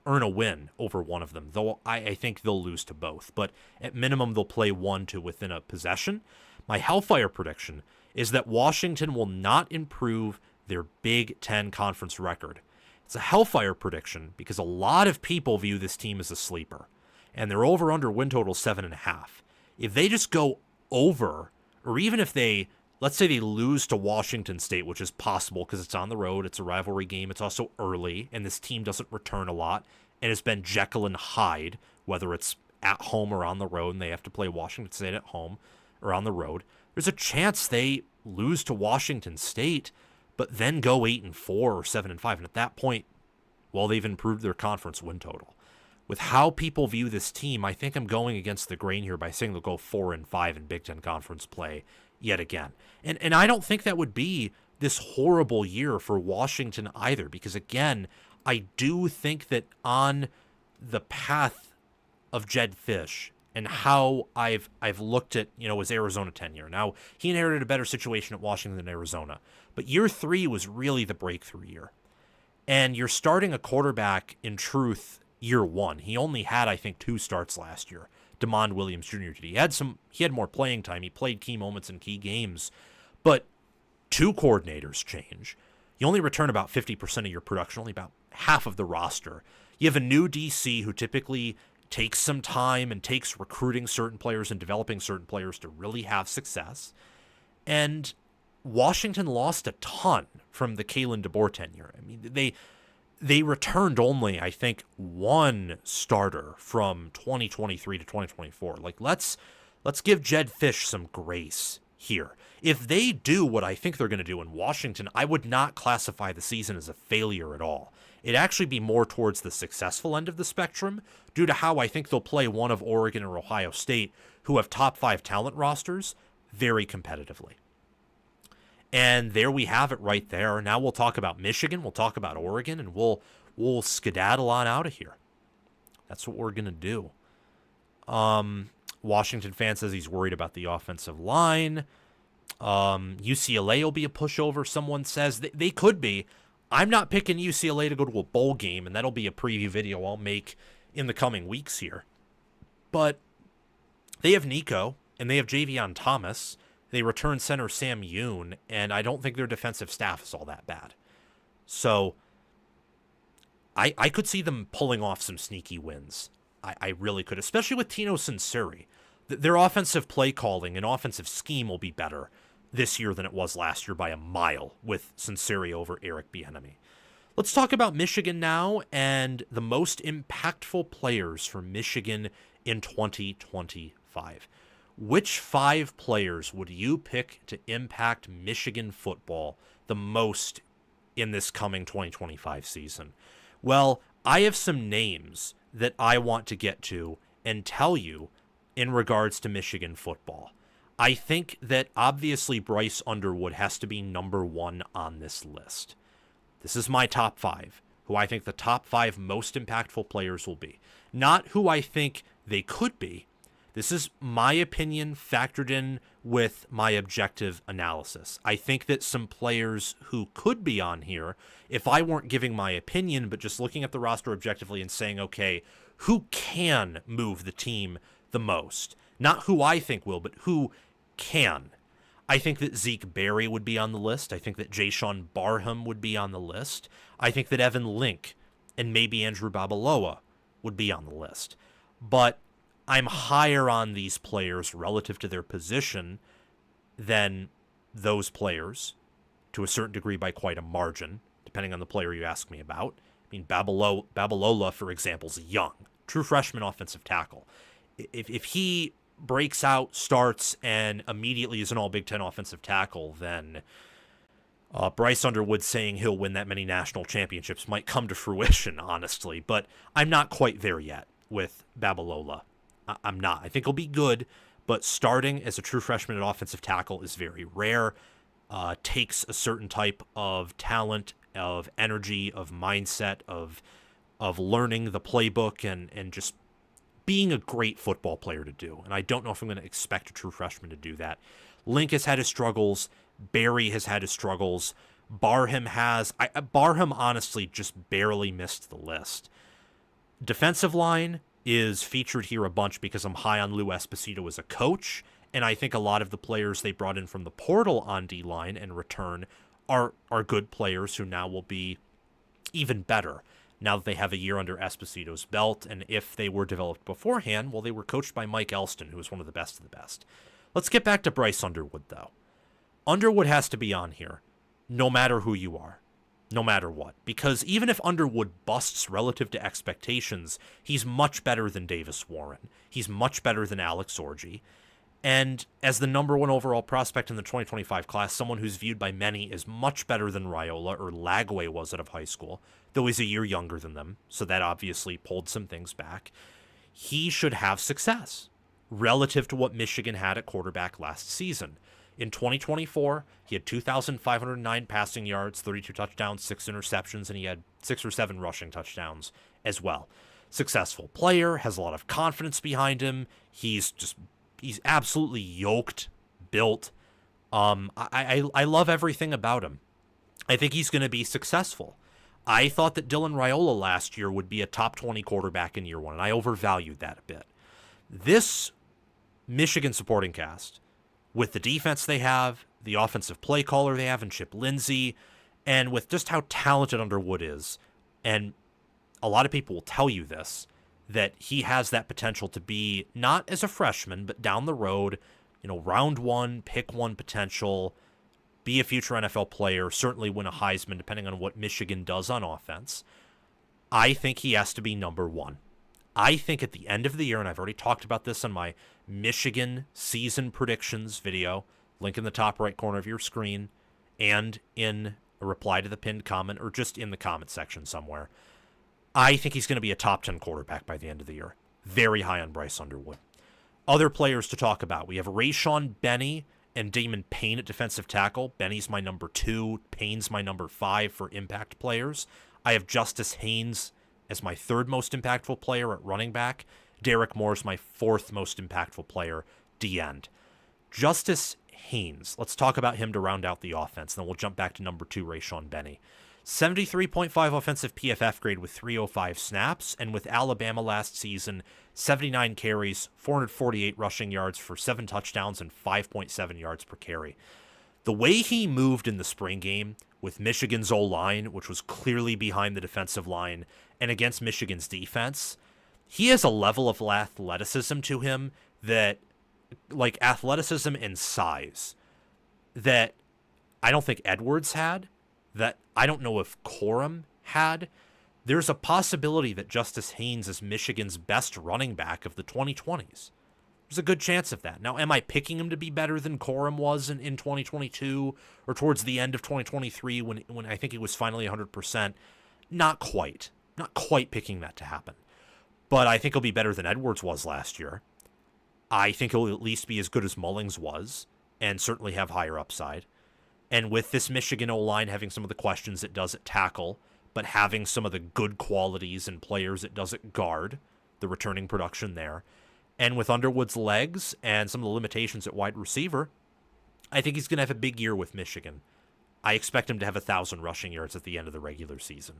earn a win over one of them, though I think they'll lose to both. But at minimum, they'll play one to within a possession. My Hellfire prediction is that Washington will not improve their Big Ten conference record. It's a Hellfire prediction because a lot of people view this team as a sleeper, and their over-under win total is 7.5. If they just go over, or even if they, let's say they lose to Washington State, which is possible because it's on the road, it's a rivalry game, it's also early, and this team doesn't return a lot, and it's been Jekyll and Hyde, whether it's at home or on the road, and they have to play Washington State at home or on the road, there's a chance they lose to Washington State, but then go 8-4 or 7-5, and at that point, well, they've improved their conference win total. With how people view this team, I think I'm going against the grain here by saying they'll go 4-5 in Big Ten Conference play yet again. And I don't think that would be this horrible year for Washington either, because again, I do think that on the path of Jed Fish and how I've looked at, his Arizona tenure. Now, he inherited a better situation at Washington than Arizona, but year 3 was really the breakthrough year. And you're starting a quarterback, in truth, year one. He only had, I think, 2 starts last year. DeMond Williams Jr. did. He had more playing time. He played key moments in key games. But 2 coordinators change. You only return about 50% of your production, only about half of the roster. You have a new DC who typically takes some time and takes recruiting certain players and developing certain players to really have success. And Washington lost a ton from the Kalen DeBoer tenure. I mean, they returned only, I think, 1 starter from 2023 to 2024. Like, let's give Jed Fish some grace here. If they do what I think they're going to do in Washington, I would not classify the season as a failure at all. It'd actually be more towards the successful end of the spectrum due to how I think they'll play one of Oregon or Ohio State, who have top 5 talent rosters, very competitively. And there we have it right there. Now we'll talk about Michigan, we'll talk about Oregon, and we'll skedaddle on out of here. That's what we're going to do. Washington fan says he's worried about the offensive line. UCLA will be a pushover, someone says. They could be. I'm not picking UCLA to go to a bowl game, and that'll be a preview video I'll make in the coming weeks here. But they have Nico, and they have Javion Thomas. They return center Sam Yoon, and I don't think their defensive staff is all that bad. So I could see them pulling off some sneaky wins. I really could, especially with Tino Sinceri. Their offensive play calling and offensive scheme will be better this year than it was last year by a mile with Sinceri over Eric Bieniemy. Let's talk about Michigan now and the most impactful players for Michigan in 2025. Which 5 players would you pick to impact Michigan football the most in this coming 2025 season? Well, I have some names that I want to get to and tell you in regards to Michigan football. I think that obviously Bryce Underwood has to be number 1 on this list. This is my top 5, who I think the top 5 most impactful players will be. Not who I think they could be. This is my opinion factored in with my objective analysis. I think that some players who could be on here, if I weren't giving my opinion, but just looking at the roster objectively and saying, okay, who can move the team the most? Not who I think will, but who can. I think that Zeke Berry would be on the list. I think that Jayshawn Barham would be on the list. I think that Evan Link and maybe Andrew Babaloa would be on the list. But I'm higher on these players relative to their position than those players, to a certain degree by quite a margin, depending on the player you ask me about. I mean, Babalola, for example, is young, true freshman offensive tackle. If he breaks out, starts, and immediately is an all-Big Ten offensive tackle, then Bryce Underwood saying he'll win that many national championships might come to fruition, honestly. But I'm not quite there yet with Babalola. I'm not. I think he'll be good, but starting as a true freshman at offensive tackle is very rare. Takes a certain type of talent, of energy, of mindset, of learning the playbook and just being a great football player to do. And I don't know if I'm going to expect a true freshman to do that. Link has had his struggles. Barry has had his struggles. Barham has. Barham honestly just barely missed the list. Defensive line is featured here a bunch because I'm high on Lou Esposito as a coach, and I think a lot of the players they brought in from the portal on D-line and return are good players who now will be even better now that they have a year under Esposito's belt. And if they were developed beforehand, well, they were coached by Mike Elston, who was one of the best of the best. Let's get back to Bryce Underwood, though. Underwood has to be on here, no matter who you are. No matter what. Because even if Underwood busts relative to expectations, he's much better than Davis Warren. He's much better than Alex Orji. And as the number 1 overall prospect in the 2025 class, someone who's viewed by many as much better than Raiola or Lagway was out of high school, though he's a year younger than them, so that obviously pulled some things back. He should have success relative to what Michigan had at quarterback last season. In 2024, he had 2,509 passing yards, 32 touchdowns, 6 interceptions, and he had 6 or 7 rushing touchdowns as well. Successful player, has a lot of confidence behind him. He's absolutely yoked, built. I love everything about him. I think he's going to be successful. I thought that Dylan Raiola last year would be a top 20 quarterback in year one, and I overvalued that a bit. This Michigan supporting cast, with the defense they have, the offensive play caller they have in Chip Lindsey, and with just how talented Underwood is, and a lot of people will tell you this, that he has that potential to be, not as a freshman, but down the road, round one, pick one potential, be a future NFL player, certainly win a Heisman, depending on what Michigan does on offense. I think he has to be number one. I think at the end of the year, and I've already talked about this on my Michigan season predictions video, link in the top right corner of your screen, and in a reply to the pinned comment, or just in the comment section somewhere. I think he's going to be a top 10 quarterback by the end of the year. Very high on Bryce Underwood. Other players to talk about. We have Rayshawn Benny and Damon Payne at defensive tackle. Benny's my number 2. Payne's my number 5 for impact players. I have Justice Haynes as my 3rd most impactful player at running back. Derek Moore's my 4th most impactful player, D-end. Justice Haynes, let's talk about him to round out the offense. Then we'll jump back to number 2, Rayshawn Benny. 73.5 offensive PFF grade with 305 snaps, and with Alabama last season, 79 carries, 448 rushing yards for 7 touchdowns and 5.7 yards per carry. The way he moved in the spring game with Michigan's O-line, which was clearly behind the defensive line, and against Michigan's defense, he has a level of athleticism to him that, like athleticism and size, that I don't think Edwards had, that I don't know if Corum had. There's a possibility that Justice Haynes is Michigan's best running back of the 2020s. There's a good chance of that. Now, am I picking him to be better than Corum was in 2022 or towards the end of 2023 when I think he was finally 100%? Not quite. Not quite picking that to happen. But I think he'll be better than Edwards was last year. I think he'll at least be as good as Mullings was and certainly have higher upside. And with this Michigan O-line having some of the questions it does at tackle, but having some of the good qualities and players it does at guard, the returning production there, and with Underwood's legs and some of the limitations at wide receiver, I think he's going to have a big year with Michigan. I expect him to have 1,000 rushing yards at the end of the regular season.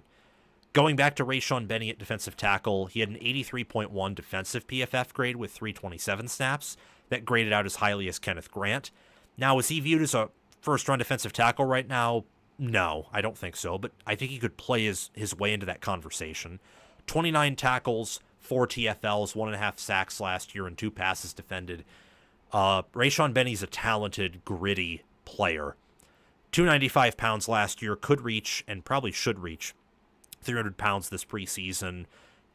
Going back to Rayshawn Benny at defensive tackle, he had an 83.1 defensive PFF grade with 327 snaps. That graded out as highly as Kenneth Grant. Now, is he viewed as a first-round defensive tackle right now? No, I don't think so, but I think he could play his way into that conversation. 29 tackles, 4 TFLs, 1.5 sacks last year, and 2 passes defended. Rayshawn Benny's a talented, gritty player. 295 pounds last year, could reach, and probably should reach, 300 pounds this preseason.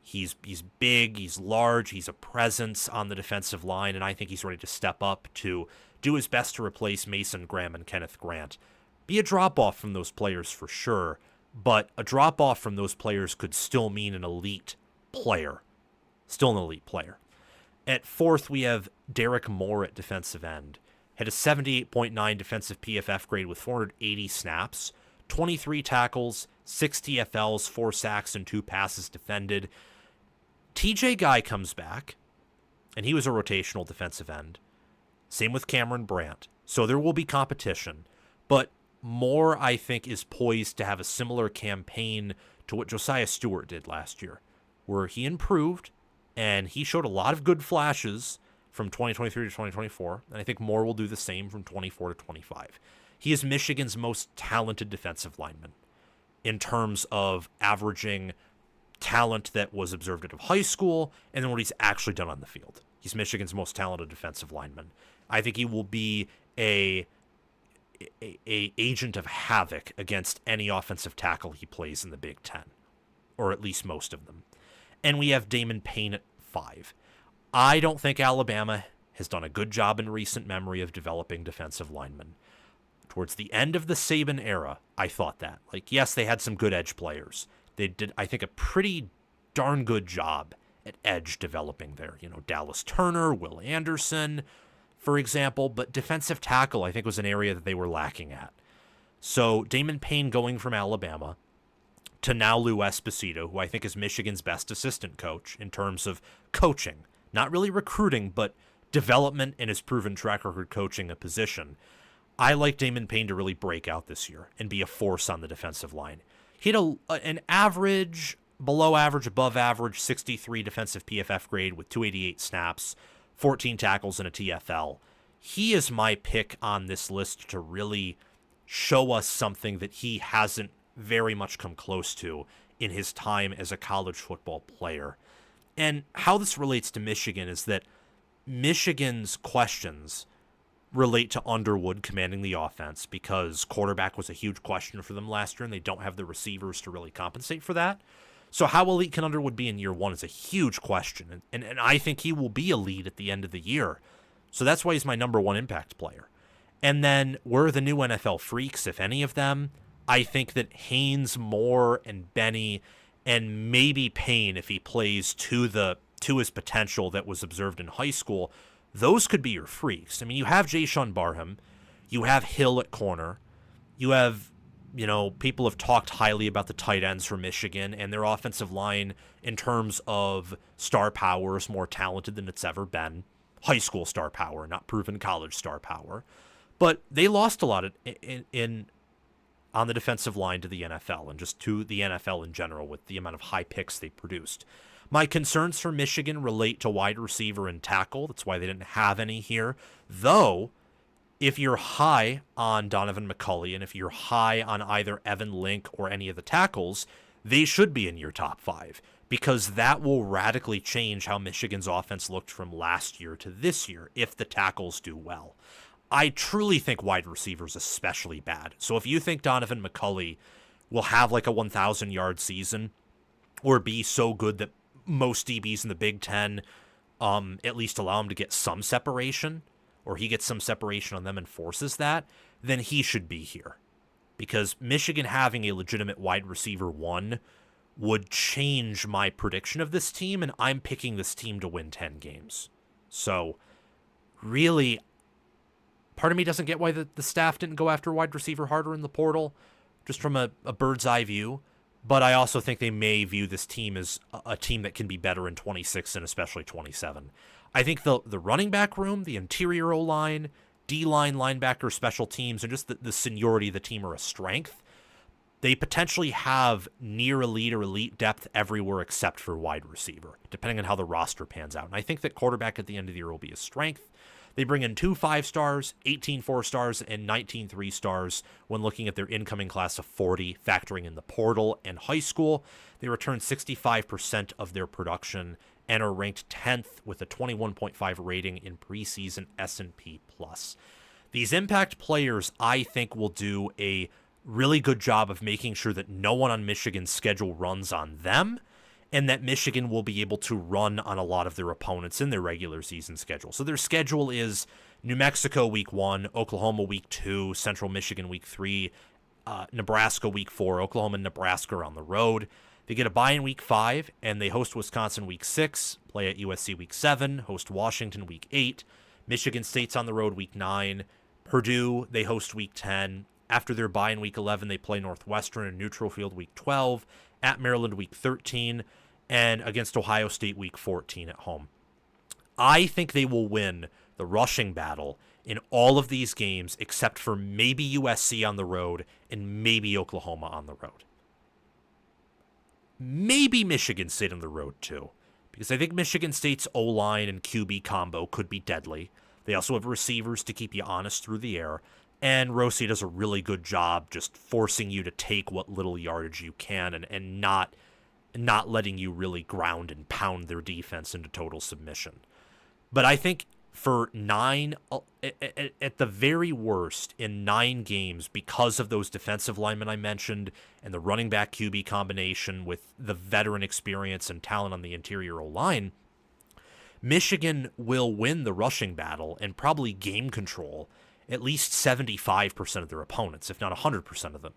He's big, he's large, he's a presence on the defensive line, and I think he's ready to step up to do his best to replace Mason Graham and Kenneth Grant. Be a drop-off from those players for sure, but a drop-off from those players could still mean an elite player. Still an elite player. At 4th, we have Derek Moore at defensive end. Had a 78.9 defensive PFF grade with 480 snaps, 23 tackles, 6 TFLs, 4 sacks, and 2 passes defended. TJ Guy comes back, and he was a rotational defensive end. Same with Cameron Brandt. So there will be competition. But Moore, I think, is poised to have a similar campaign to what Josiah Stewart did last year, where he improved, and he showed a lot of good flashes from 2023 to 2024, and I think Moore will do the same from 24 to 25. He is Michigan's most talented defensive lineman in terms of averaging talent that was observed out of high school and then what he's actually done on the field. He's Michigan's most talented defensive lineman. I think he will be a agent of havoc against any offensive tackle he plays in the Big Ten, or at least most of them. And we have Damon Payne at 5. I don't think Alabama has done a good job in recent memory of developing defensive linemen. Towards the end of the Saban era, I thought that. Like, yes, they had some good edge players. They did, I think, a pretty darn good job at edge developing there. Dallas Turner, Will Anderson, for example, but defensive tackle, I think, was an area that they were lacking at. So Damon Payne going from Alabama to now Lou Esposito, who I think is Michigan's best assistant coach in terms of coaching. Not really recruiting, but development and his proven track record coaching a position. I like Damon Payne to really break out this year and be a force on the defensive line. He had an average, below average, above average, 63 defensive PFF grade with 288 snaps, 14 tackles, and a TFL. He is my pick on this list to really show us something that he hasn't very much come close to in his time as a college football player. And how this relates to Michigan is that Michigan's questions relate to Underwood commanding the offense, because quarterback was a huge question for them last year, and they don't have the receivers to really compensate for that. So how elite can Underwood be in year one is a huge question, and I think he will be elite at the end of the year. So that's why he's my number one impact player. And then where are the new NFL freaks, if any of them? I think that Haynes, Moore, and Benny, and maybe Payne, if he plays to his potential that was observed in high school, those could be your freaks. I mean, you have Jayshon Barham, you have Hill at corner, you have, people have talked highly about the tight ends for Michigan, and their offensive line in terms of star power is more talented than it's ever been. High school star power, not proven college star power. But they lost a lot on the defensive line to the NFL, and just to the NFL in general with the amount of high picks they produced. My concerns for Michigan relate to wide receiver and tackle. That's why they didn't have any here. Though, if you're high on Donovan McCulley, and if you're high on either Evan Link or any of the tackles, they should be in your top 5, because that will radically change how Michigan's offense looked from last year to this year if the tackles do well. I truly think wide receivers especially bad. So if you think Donovan McCulley will have like a 1,000-yard season or be so good that most DBs in the Big Ten at least allow him to get some separation, or he gets some separation on them and forces that, then he should be here. Because Michigan having a legitimate wide receiver 1 would change my prediction of this team, and I'm picking this team to win 10 games. So really, part of me doesn't get why the staff didn't go after wide receiver harder in the portal, just from a bird's eye view. But I also think they may view this team as a team that can be better in 26 and especially 27. I think the running back room, the interior O-line, D-line, linebacker, special teams, and just the seniority of the team are a strength. They potentially have near elite or elite depth everywhere except for wide receiver, depending on how the roster pans out. And I think that quarterback at the end of the year will be a strength. They bring in 2 5-stars, 18 4-stars, and 19 3-stars when looking at their incoming class of 40, factoring in the portal and high school. They return 65% of their production and are ranked 10th with a 21.5 rating in preseason S&P+. These impact players, I think, will do a really good job of making sure that no one on Michigan's schedule runs on them, and that Michigan will be able to run on a lot of their opponents in their regular season schedule. So their schedule is New Mexico week 1, Oklahoma week 2, Central Michigan week 3, Nebraska week 4, Oklahoma and Nebraska are on the road. They get a bye in week 5, and they host Wisconsin week 6, play at USC week 7, host Washington week 8, Michigan State's on the road week 9, Purdue, they host week 10. After their bye in week 11, they play Northwestern in neutral field week 12, at Maryland week 13, and against Ohio State week 14 at home. I think they will win the rushing battle in all of these games except for maybe USC on the road and maybe Oklahoma on the road. Maybe Michigan State on the road too, because I think Michigan State's O-line and QB combo could be deadly. They also have receivers to keep you honest through the air, and Rossi does a really good job just forcing you to take what little yardage you can and not letting you really ground and pound their defense into total submission. But I think for 9, at the very worst, in 9 games, because of those defensive linemen I mentioned and the running back QB combination with the veteran experience and talent on the interior O-line, Michigan will win the rushing battle and probably game control at least 75% of their opponents, if not 100% of them.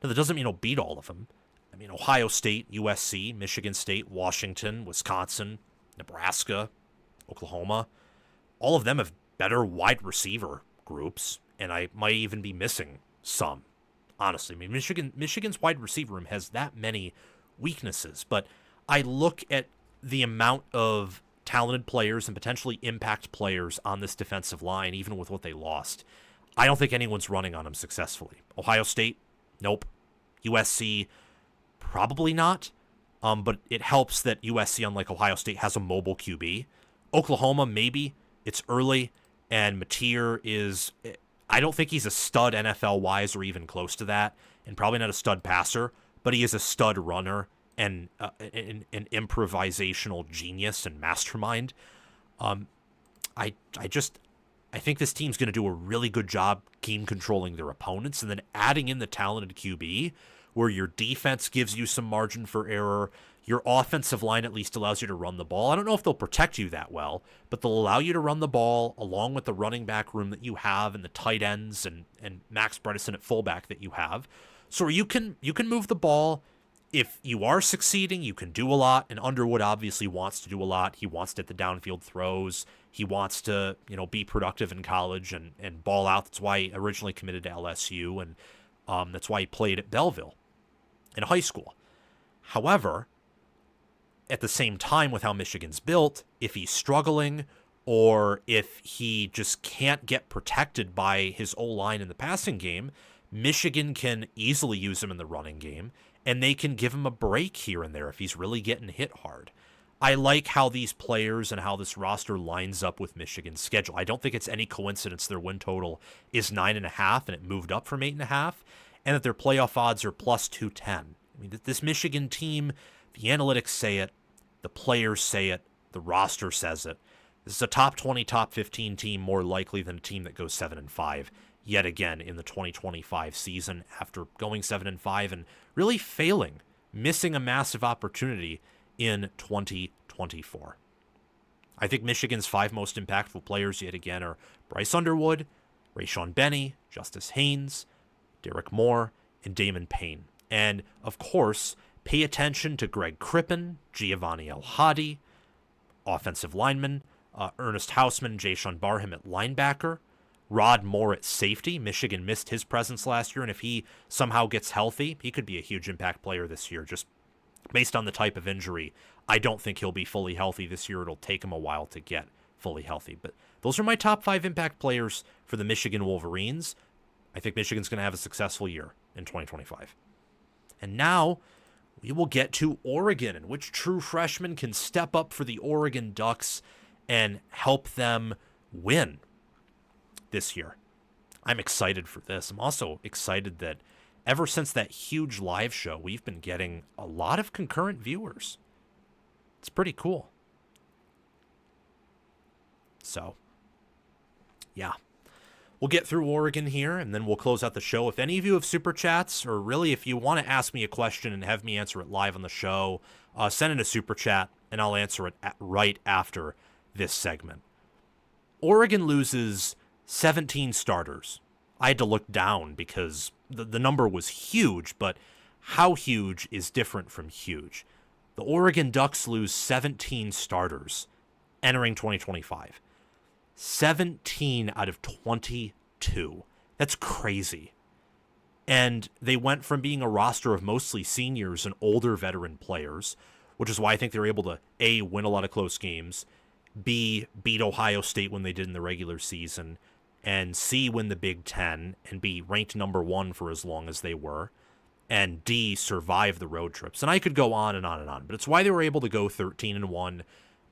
Now, that doesn't mean it'll beat all of them. I mean, Ohio State, USC, Michigan State, Washington, Wisconsin, Nebraska, Oklahoma, all of them have better wide receiver groups, and I might even be missing some, honestly. I mean, Michigan's wide receiver room has that many weaknesses, but I look at the amount of talented players and potentially impact players on this defensive line, even with what they lost. I don't think anyone's running on them successfully. Ohio State, nope. USC, Probably not. But it helps that USC, unlike Ohio State, has a mobile QB. Oklahoma, maybe. It's early. And Mateer is... I don't think he's a stud NFL-wise or even close to that. And probably not a stud passer. But he is a stud runner and an improvisational genius and mastermind. I think this team's going to do a really good job game controlling their opponents and then adding in the talented QB where your defense gives you some margin for error. Your offensive line at least allows you to run the ball. I don't know if they'll protect you that well, but they'll allow you to run the ball along with the running back room that you have and the tight ends and Max Brycen at fullback that you have. So you can move the ball. If you are succeeding, you can do a lot, and Underwood obviously wants to do a lot. He wants to hit the downfield throws. He wants to, be productive in college and ball out. That's why he originally committed to LSU, and that's why he played at Belleville in high school. However, at the same time with how Michigan's built, if he's struggling or if he just can't get protected by his O-line in the passing game, Michigan can easily use him in the running game, and they can give him a break here and there if he's really getting hit hard. I like how these players and how this roster lines up with Michigan's schedule. I don't think it's any coincidence their win total is 9.5 and it moved up from 8.5, and that their playoff odds are plus 210. I mean, this Michigan team, the analytics say it, the players say it, the roster says it. This is a top 20, top 15 team more likely than a team that goes 7-5 yet again in the 2025 season after going 7-5 and really failing, missing a massive opportunity in 2024. I think Michigan's 5 most impactful players yet again are Bryce Underwood, Rayshon Benny, Justice Haynes, Derek Moore, and Damon Payne. And, of course, pay attention to Greg Crippen, Giovanni El-Hadi, offensive lineman, Ernest Hausman, Jayshawn Barham at linebacker, Rod Moore at safety. Michigan missed his presence last year, and if he somehow gets healthy, he could be a huge impact player this year, just based on the type of injury. I don't think he'll be fully healthy this year. It'll take him a while to get fully healthy. But those are my top 5 impact players for the Michigan Wolverines. I think Michigan's going to have a successful year in 2025. And now we will get to Oregon, and which true freshman can step up for the Oregon Ducks and help them win this year. I'm excited for this. I'm also excited that ever since that huge live show, we've been getting a lot of concurrent viewers. It's pretty cool. So, yeah. We'll get through Oregon here, and then we'll close out the show. If any of you have super chats, or really if you want to ask me a question and have me answer it live on the show, send in a super chat, and I'll answer it right after this segment. Oregon loses 17 starters. I had to look down because the number was huge, but how huge is different from huge. The Oregon Ducks lose 17 starters entering 2025. 17 out of 22. That's crazy. And they went from being a roster of mostly seniors and older veteran players, which is why I think they're able to, A, win a lot of close games, B, beat Ohio State when they did in the regular season, and C, win the Big Ten, and be ranked number 1 for as long as they were, and D, survive the road trips. And I could go on and on and on, but it's why they were able to go 13-1,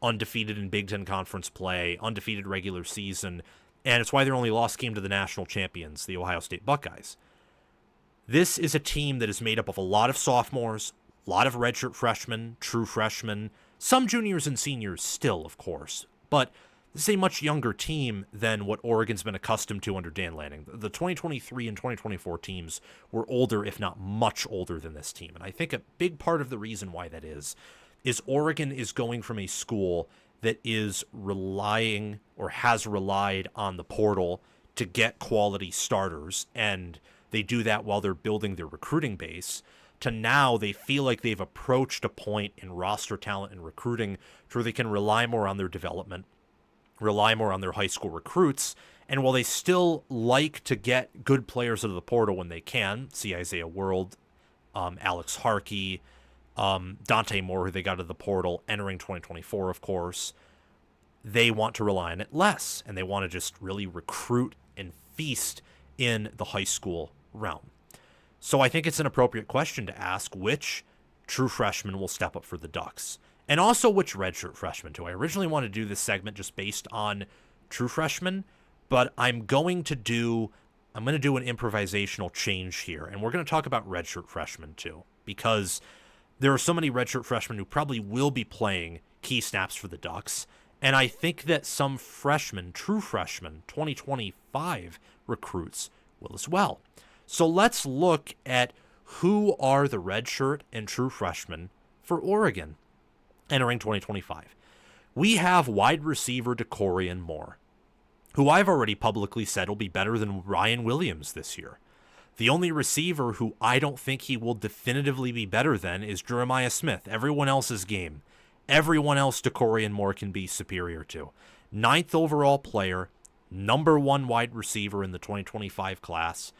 undefeated in Big Ten Conference play, undefeated regular season, and it's why their only lost game to the national champions, the Ohio State Buckeyes. This is a team that is made up of a lot of sophomores, a lot of redshirt freshmen, true freshmen, some juniors and seniors still, of course, but this is a much younger team than what Oregon's been accustomed to under Dan Lanning. The 2023 and 2024 teams were older, if not much older than this team, and I think a big part of the reason why that is Oregon is going from a school that is relying or has relied on the portal to get quality starters, and they do that while they're building their recruiting base, to now they feel like they've approached a point in roster talent and recruiting where they can rely more on their development, rely more on their high school recruits, and while they still like to get good players out of the portal when they can, see Isaiah World, Alex Harkey, Dante Moore, who they got out of the portal entering 2024, of course, they want to rely on it less, and they want to just really recruit and feast in the high school realm. So I think it's an appropriate question to ask, which true freshmen will step up for the Ducks. And also which redshirt freshmen, too. I originally wanted to do this segment just based on true freshmen, but I'm going to do an improvisational change here, and we're going to talk about redshirt freshmen, too, because there are so many redshirt freshmen who probably will be playing key snaps for the Ducks, and I think that some freshmen, true freshmen, 2025 recruits will as well. So let's look at who are the redshirt and true freshmen for Oregon entering 2025. We have wide receiver Brycen Moore, who I've already publicly said will be better than Ryan Williams this year. The only receiver who I don't think he will definitively be better than is Jeremiah Smith. Everyone else's game. Everyone else Brycen Moore can be superior to. 9th overall player, number 1 wide receiver in the 2025 class,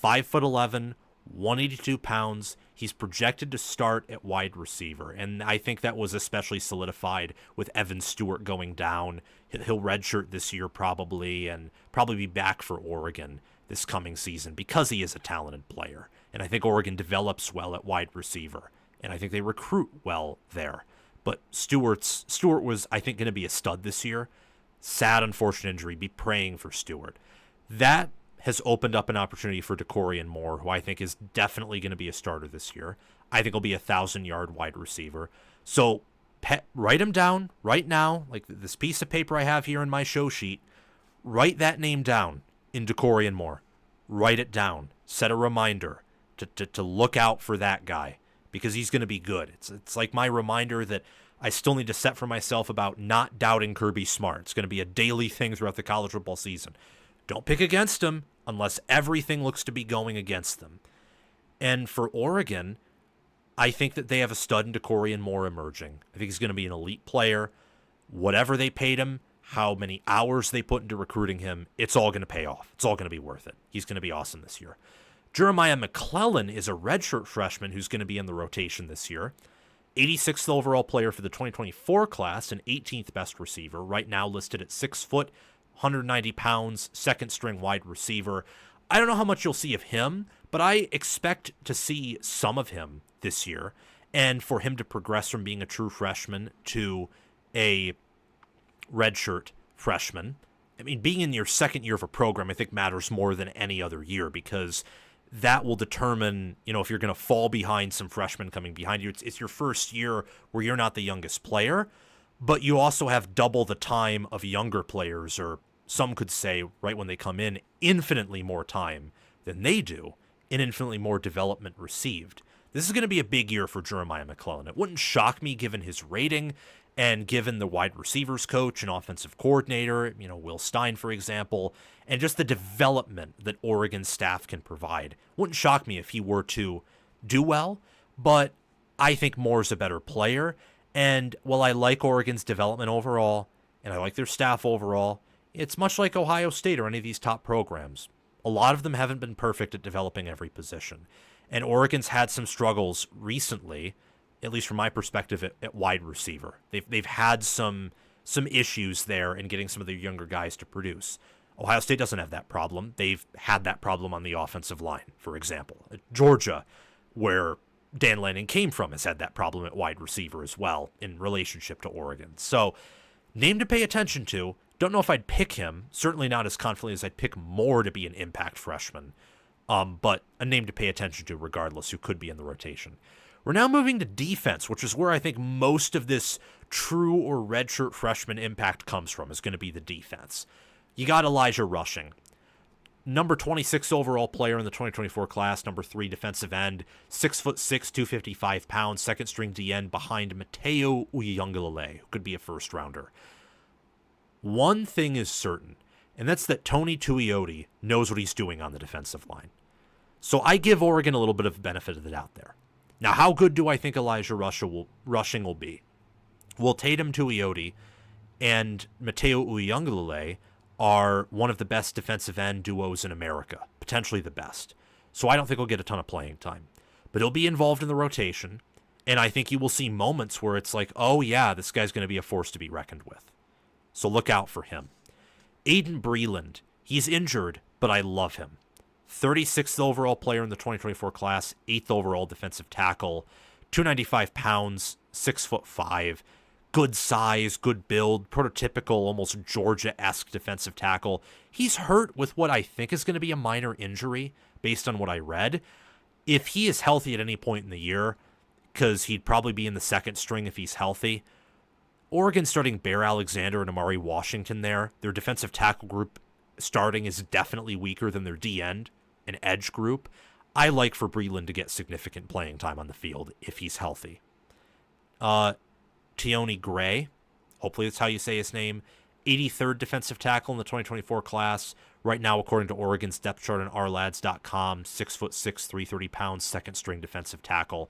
5'11", 182 pounds. He's projected to start at wide receiver, and I think that was especially solidified with Evan Stewart going down. He'll redshirt this year probably, and probably be back for Oregon this coming season because he is a talented player. And I think Oregon develops well at wide receiver, and I think they recruit well there. But Stewart was, I think, going to be a stud this year. Sad, unfortunate injury. Be praying for Stewart. That has opened up an opportunity for Brycen Moore, who I think is definitely going to be a starter this year. I think he'll be a 1,000-yard wide receiver. So write him down right now, like this piece of paper I have here in my show sheet. Write that name down in Brycen Moore. Write it down. Set a reminder to look out for that guy because he's going to be good. It's like my reminder that I still need to set for myself about not doubting Kirby Smart. It's going to be a daily thing throughout the college football season. Don't pick against him unless everything looks to be going against them. And for Oregon, I think that they have a stud in Brycen Moore emerging. I think he's going to be an elite player. Whatever they paid him, how many hours they put into recruiting him, it's all going to pay off. It's all going to be worth it. He's going to be awesome this year. Jeremiah McClellan is a redshirt freshman who's going to be in the rotation this year. 86th overall player for the 2024 class, an 18th best receiver, right now listed at 6 foot, 190 pounds, second string wide receiver. I don't know how much you'll see of him, but I expect to see some of him this year, and for him to progress from being a true freshman to a redshirt freshman. I mean, being in your second year of a program, I think matters more than any other year because that will determine, if you're going to fall behind some freshmen coming behind you. It's your first year where you're not the youngest player, but you also have double the time of younger players, or some could say, right when they come in, infinitely more time than they do, and infinitely more development received. This is going to be a big year for Jeremiah McClellan. It wouldn't shock me given his rating and given the wide receivers coach and offensive coordinator, Will Stein, for example, and just the development that Oregon staff can provide. Wouldn't shock me if he were to do well, but I think Moore's a better player. And while I like Oregon's development overall, and I like their staff overall, it's much like Ohio State or any of these top programs. A lot of them haven't been perfect at developing every position. And Oregon's had some struggles recently, at least from my perspective, at wide receiver. They've had some issues there in getting some of their younger guys to produce. Ohio State doesn't have that problem. They've had that problem on the offensive line, for example. Georgia, where Dan Lanning came from, has had that problem at wide receiver as well in relationship to Oregon. So, name to pay attention to. Don't know if I'd pick him. Certainly not as confidently as I'd pick Moore to be an impact freshman. But a name to pay attention to regardless, who could be in the rotation. We're now moving to defense, which is where I think most of this true or redshirt freshman impact comes from, is going to be the defense. You got Elijah Rushing. Number 26 overall player in the 2024 class, number 3 defensive end, 6'6", 255 pounds, second string DN behind Mateo Uyunglele, who could be a first rounder. One thing is certain, and that's that Tony Tuioti knows what he's doing on the defensive line. So I give Oregon a little bit of benefit of the doubt there. Now, how good do I think Elijah Rushing will be? Well, Tatum Tuioti and Mateo Uyunglele are one of the best defensive end duos in America, potentially the best. So I don't think he'll get a ton of playing time. But he'll be involved in the rotation, and I think you will see moments where it's like, oh yeah, this guy's going to be a force to be reckoned with. So look out for him. Aiden Breland, he's injured, but I love him. 36th overall player in the 2024 class, 8th overall defensive tackle, 295 pounds, 6'5", good size, good build, prototypical, almost Georgia-esque defensive tackle. He's hurt with what I think is going to be a minor injury based on what I read. If he is healthy at any point in the year, because he'd probably be in the second string if he's healthy, Oregon starting Bear Alexander and Amari Washington there. Their defensive tackle group starting is definitely weaker than their D-end and edge group. I like for Breland to get significant playing time on the field if he's healthy. Tioni Gray, hopefully that's how you say his name, 83rd defensive tackle in the 2024 class. Right now, according to Oregon's depth chart on ourlads.com, 6'6", 330 pounds, second string defensive tackle.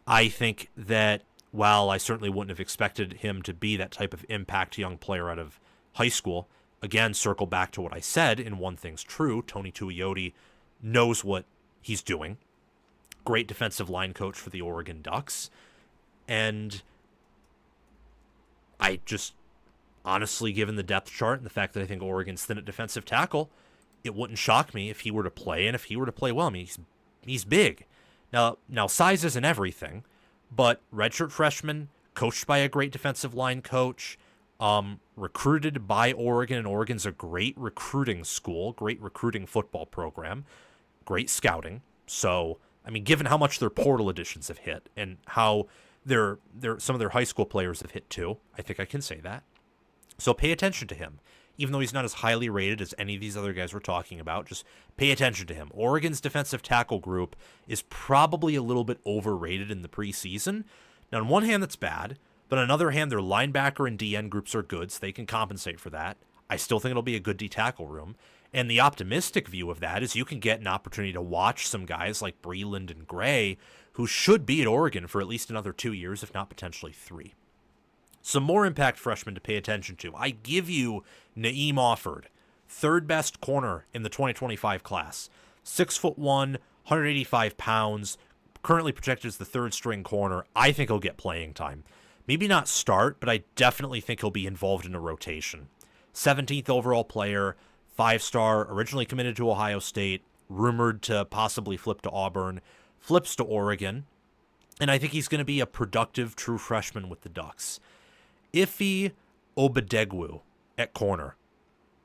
I think that while I certainly wouldn't have expected him to be that type of impact young player out of high school, again, circle back to what I said, and one thing's true, Tony Tuioti knows what he's doing. Great defensive line coach for the Oregon Ducks. And I just, honestly, given the depth chart and the fact that I think Oregon's thin at defensive tackle, it wouldn't shock me if he were to play, and if he were to play well. I mean, he's big. Now, size isn't everything, but redshirt freshman, coached by a great defensive line coach, recruited by Oregon, and Oregon's a great recruiting school, great recruiting football program, great scouting. So, I mean, given how much their portal additions have hit and how some of their high school players have hit too, I think I can say that. So pay attention to him. Even though he's not as highly rated as any of these other guys we're talking about, just pay attention to him. Oregon's defensive tackle group is probably a little bit overrated in the preseason. Now, on one hand, that's bad, but on another hand, their linebacker and DN groups are good, so they can compensate for that. I still think it'll be a good D-tackle room. And the optimistic view of that is you can get an opportunity to watch some guys like Breland and Gray, who should be at Oregon for at least another 2 years, if not potentially 3. Some more impact freshmen to pay attention to. I give you Naeem Offord, third best corner in the 2025 class. 6'1", 185 pounds, currently projected as the third string corner. I think he'll get playing time. Maybe not start, but I definitely think he'll be involved in a rotation. 17th overall player, 5-star, originally committed to Ohio State, rumored to possibly flip to Auburn, flips to Oregon, and I think he's going to be a productive true freshman with the Ducks. Ife Obadegwu at corner.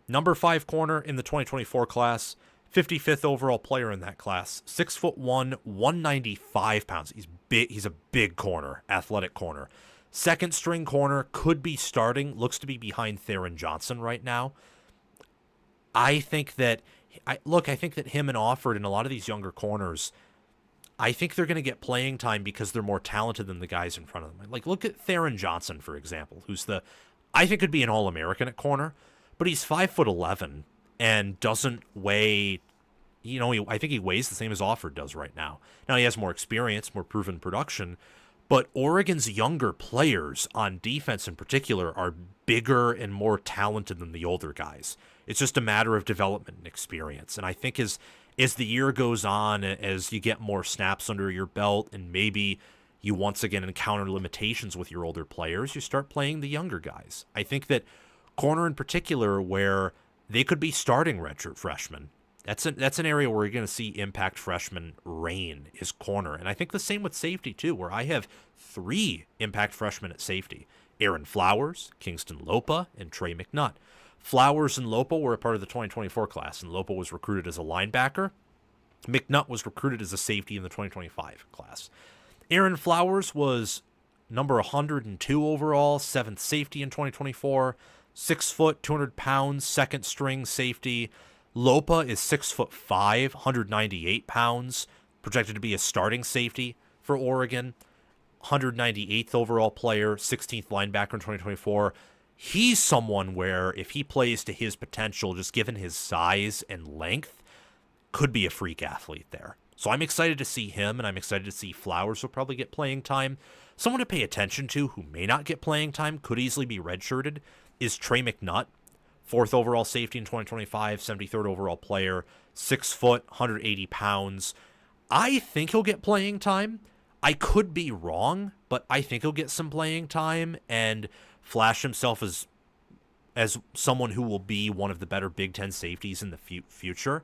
Number 5 corner in the 2024 class, 55th overall player in that class, 6'1", 195 pounds. He's big. He's a big corner, athletic corner. Second string corner, could be starting, looks to be behind Theron Johnson right now. I think that him and Offord and a lot of these younger corners, I think they're going to get playing time because they're more talented than the guys in front of them. Like, look at Theron Johnson, for example, I think could be an All-American at corner, but he's 5'11" and doesn't weigh, I think he weighs the same as Offord does right now. Now, he has more experience, more proven production, but Oregon's younger players on defense in particular are bigger and more talented than the older guys. It's just a matter of development and experience. And I think as the year goes on, as you get more snaps under your belt and maybe you once again encounter limitations with your older players, you start playing the younger guys. I think that corner in particular, where they could be starting redshirt freshmen, that's an area where you're going to see impact freshmen reign, is corner. And I think the same with safety too, where I have 3 impact freshmen at safety. Aaron Flowers, Kingston Lopa, and Trey McNutt. Flowers and Lopa were a part of the 2024 class, and Lopa was recruited as a linebacker. McNutt was recruited as a safety in the 2025 class. Aaron Flowers was number 102 overall, 7th safety in 2024, 6 foot, 200 pounds, second string safety. Lopa is 6'5", 198 pounds, projected to be a starting safety for Oregon. 198th overall player, 16th linebacker in 2024. He's someone where if he plays to his potential, just given his size and length, could be a freak athlete there. So I'm excited to see him, and I'm excited to see Flowers will probably get playing time. Someone to pay attention to who may not get playing time, could easily be redshirted, is Trey McNutt. 4th overall safety in 2025, 73rd overall player, 6 foot, 180 pounds. I think he'll get playing time. I could be wrong, but I think he'll get some playing time and flash himself as someone who will be one of the better Big Ten safeties in the future.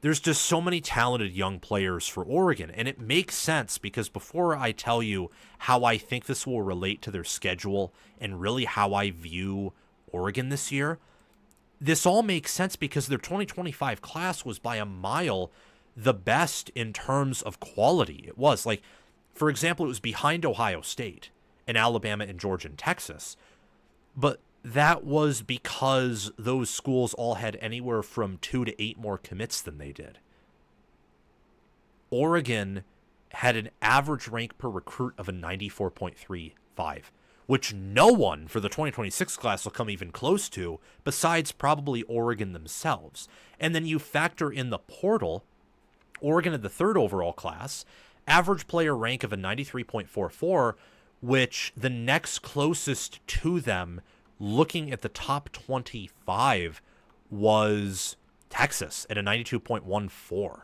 there's just so many talented young players for Oregon, and it makes sense because before I tell you how I think this will relate to their schedule and really how I view Oregon this year, this all makes sense because their 2025 class was by a mile the best in terms of quality. It was like, for example, it was behind Ohio State and Alabama and Georgia and Texas, but that was because those schools all had anywhere from 2 to 8 more commits than they did. Oregon had an average rank per recruit of a 94.35, which no one for the 2026 class will come even close to, besides probably Oregon themselves. And then you factor in the portal, Oregon had the 3rd overall class, average player rank of a 93.44, which the next closest to them, looking at the top 25, was Texas at a 92.14.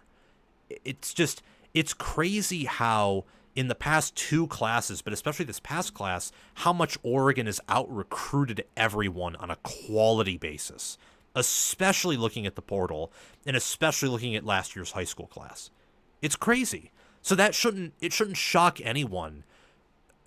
It's crazy how in the past 2 classes, but especially this past class, how much Oregon has out-recruited everyone on a quality basis, especially looking at the portal and especially looking at last year's high school class. It's crazy. So it shouldn't shock anyone,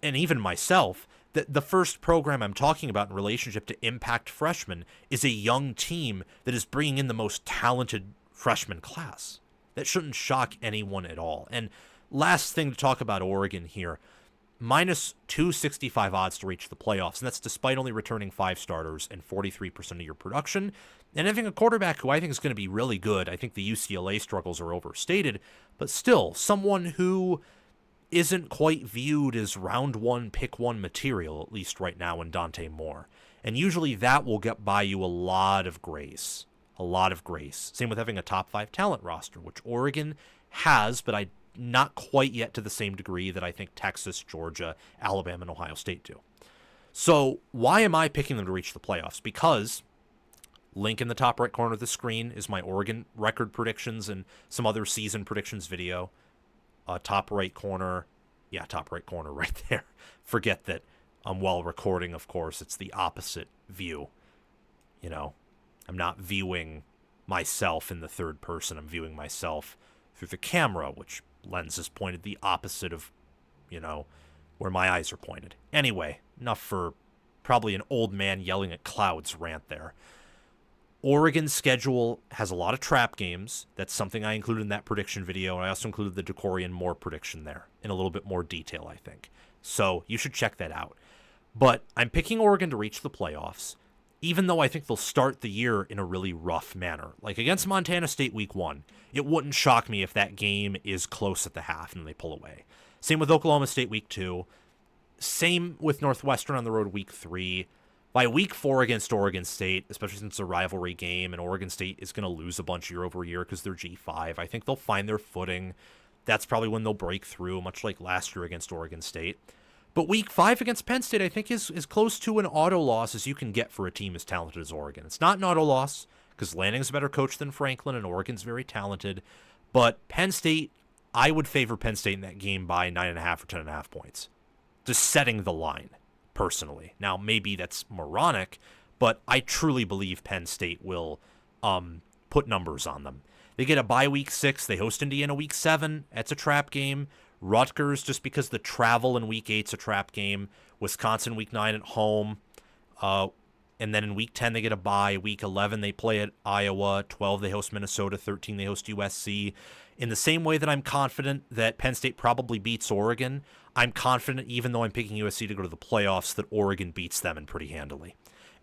and even myself, that the first program I'm talking about in relationship to impact freshmen is a young team that is bringing in the most talented freshman class. That shouldn't shock anyone at all. And last thing to talk about Oregon here, minus 265 odds to reach the playoffs, and that's despite only returning 5 starters and 43% of your production, and having a quarterback who I think is going to be really good. I think the UCLA struggles are overstated, but still, someone who isn't quite viewed as round 1, pick 1 material, at least right now, in Brycen Moore. And usually that will get by you a lot of grace. A lot of grace. Same with having a top 5 talent roster, which Oregon has, but not quite yet to the same degree that I think Texas, Georgia, Alabama, and Ohio State do. So why am I picking them to reach the playoffs? Because link in the top right corner of the screen is my Oregon record predictions and some other season predictions video. Top right corner right there. Forget that while recording, of course, it's the opposite view. You know, I'm not viewing myself in the third person. I'm viewing myself through the camera, which lens is pointed the opposite of, where my eyes are pointed. Anyway, enough for probably an old man yelling at clouds rant there. Oregon's schedule has a lot of trap games. That's something I included in that prediction video, and I also included the Brycen Moore prediction there in a little bit more detail, I think. So you should check that out. But I'm picking Oregon to reach the playoffs, even though I think they'll start the year in a really rough manner. Like against Montana State week 1, it wouldn't shock me if that game is close at the half and they pull away. Same with Oklahoma State week 2. Same with Northwestern on the road week 3. By week 4 against Oregon State, especially since it's a rivalry game and Oregon State is going to lose a bunch year over year because they're G5, I think they'll find their footing. That's probably when they'll break through, much like last year against Oregon State. But week 5 against Penn State, I think, is close to an auto loss as you can get for a team as talented as Oregon. It's not an auto loss because Lanning's a better coach than Franklin and Oregon's very talented. But Penn State, I would favor Penn State in that game by 9.5 or 10.5 points. Just setting the line. Personally. Now, maybe that's moronic, but I truly believe Penn State will put numbers on them. They get a bye week 6. They host Indiana week 7. That's a trap game. Rutgers, just because the travel in week 8's a trap game. Wisconsin week 9 at home. And then in week 10, they get a bye. Week 11, they play at Iowa. 12, they host Minnesota. 13, they host USC. In the same way that I'm confident that Penn State probably beats Oregon, I'm confident, even though I'm picking USC to go to the playoffs, that Oregon beats them and pretty handily.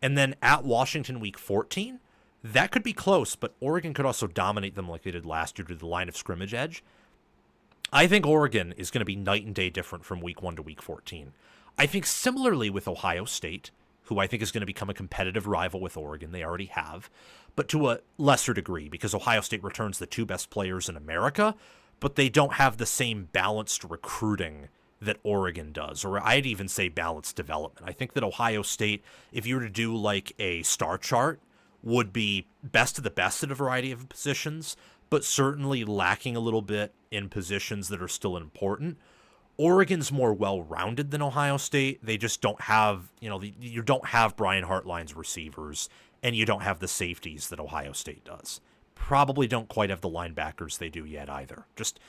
And then at Washington week 14, that could be close, but Oregon could also dominate them like they did last year to the line of scrimmage edge. I think Oregon is going to be night and day different from week 1 to week 14. I think similarly with Ohio State, who I think is going to become a competitive rival with Oregon. They already have, but to a lesser degree because Ohio State returns the 2 best players in America, but they don't have the same balanced recruiting that Oregon does, or I'd even say balanced development. I think that Ohio State, if you were to do like a star chart, would be best of the best at a variety of positions, but certainly lacking a little bit in positions that are still important. Oregon's more well-rounded than Ohio State. They just don't have, you don't have Brian Hartline's receivers, and you don't have the safeties that Ohio State does. probably don't quite have the linebackers they do yet either, just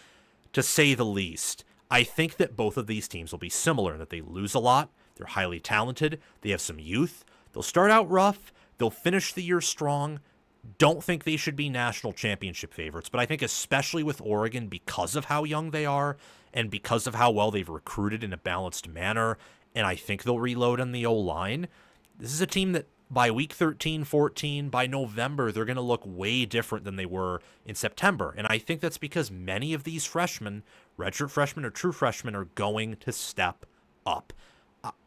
to say the least. I think that both of these teams will be similar in that they lose a lot. They're highly talented. They have some youth. They'll start out rough. They'll finish the year strong. Don't think they should be national championship favorites, but I think especially with Oregon, because of how young they are and because of how well they've recruited in a balanced manner, and I think they'll reload on the O-line, this is a team that by week 13, 14, by November, they're going to look way different than they were in September. And I think that's because many of these freshmen, redshirt freshmen or true freshmen, are going to step up.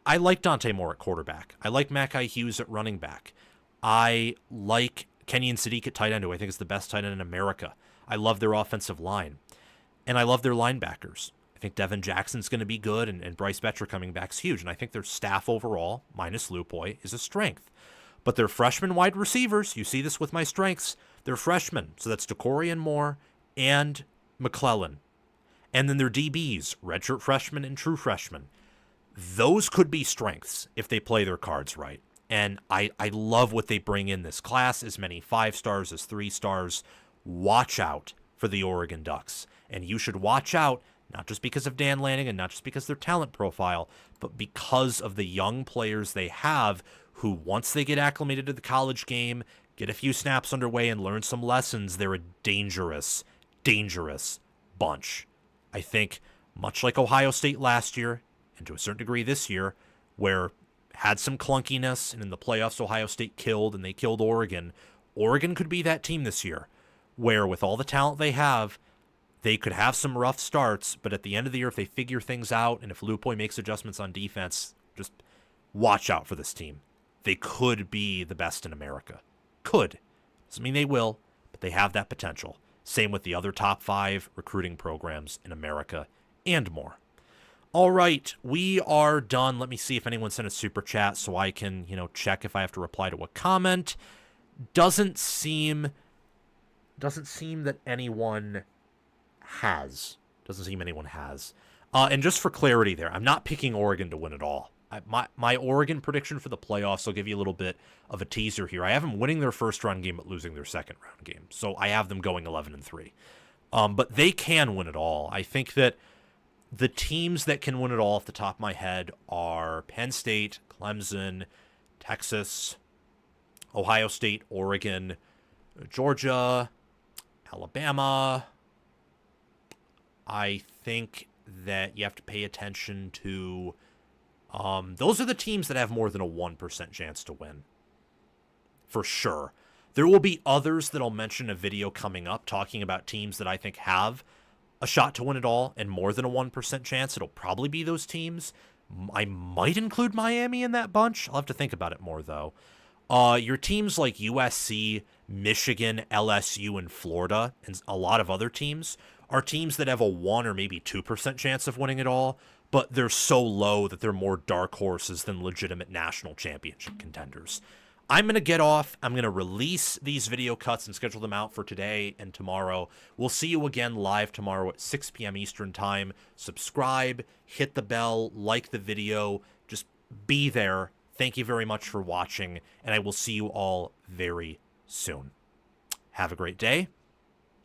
I like Dante Moore at quarterback. I like Mackay Hughes at running back. I like Kenyon Sadiq at tight end, who I think is the best tight end in America. I love their offensive line. And I love their linebackers. I think Devin Jackson's going to be good, and Bryce Betcher coming back is huge. And I think their staff overall, minus Lupoy, is a strength. But their freshman wide receivers, you see this with my strengths, they're freshmen. So that's DeCorian Moore and McClellan. And then their DBs, redshirt freshmen and true freshmen. Those could be strengths if they play their cards right. And I love what they bring in this class, as many 5 stars as 3 stars. Watch out for the Oregon Ducks. And you should watch out, not just because of Dan Lanning and not just because of their talent profile, but because of the young players they have who, once they get acclimated to the college game, get a few snaps underway and learn some lessons, they're a dangerous, dangerous bunch. I think, much like Ohio State last year, and to a certain degree this year, where had some clunkiness, and in the playoffs Ohio State killed, and they killed Oregon, Oregon could be that team this year, where with all the talent they have, they could have some rough starts, but at the end of the year, if they figure things out, and if Lupoy makes adjustments on defense, just watch out for this team. They could be the best in America. Could. Doesn't mean they will, but they have that potential. Same with the other top 5 recruiting programs in America and more. All right, we are done. Let me see if anyone sent a super chat so I can, check if I have to reply to a comment. Doesn't seem that anyone has. And just for clarity there, I'm not picking Oregon to win it all. My Oregon prediction for the playoffs, I'll give you a little bit of a teaser here. I have them winning their first round game but losing their second round game. So I have them going 11-3. But they can win it all. I think that the teams that can win it all off the top of my head are Penn State, Clemson, Texas, Ohio State, Oregon, Georgia, Alabama. I think that you have to pay attention to... those are the teams that have more than a 1% chance to win. For sure. There will be others that I'll mention in a video coming up talking about teams that I think have a shot to win it all and more than a 1% chance. It'll probably be those teams. I might include Miami in that bunch. I'll have to think about it more, though. Your teams like USC, Michigan, LSU, and Florida, and a lot of other teams, are teams that have a 1 or maybe 2% chance of winning it all, but they're so low that they're more dark horses than legitimate national championship contenders. I'm going to get off. I'm going to release these video cuts and schedule them out for today and tomorrow. We'll see you again live tomorrow at 6 p.m. Eastern Time. Subscribe, hit the bell, like the video. Just be there. Thank you very much for watching, and I will see you all very soon. Have a great day.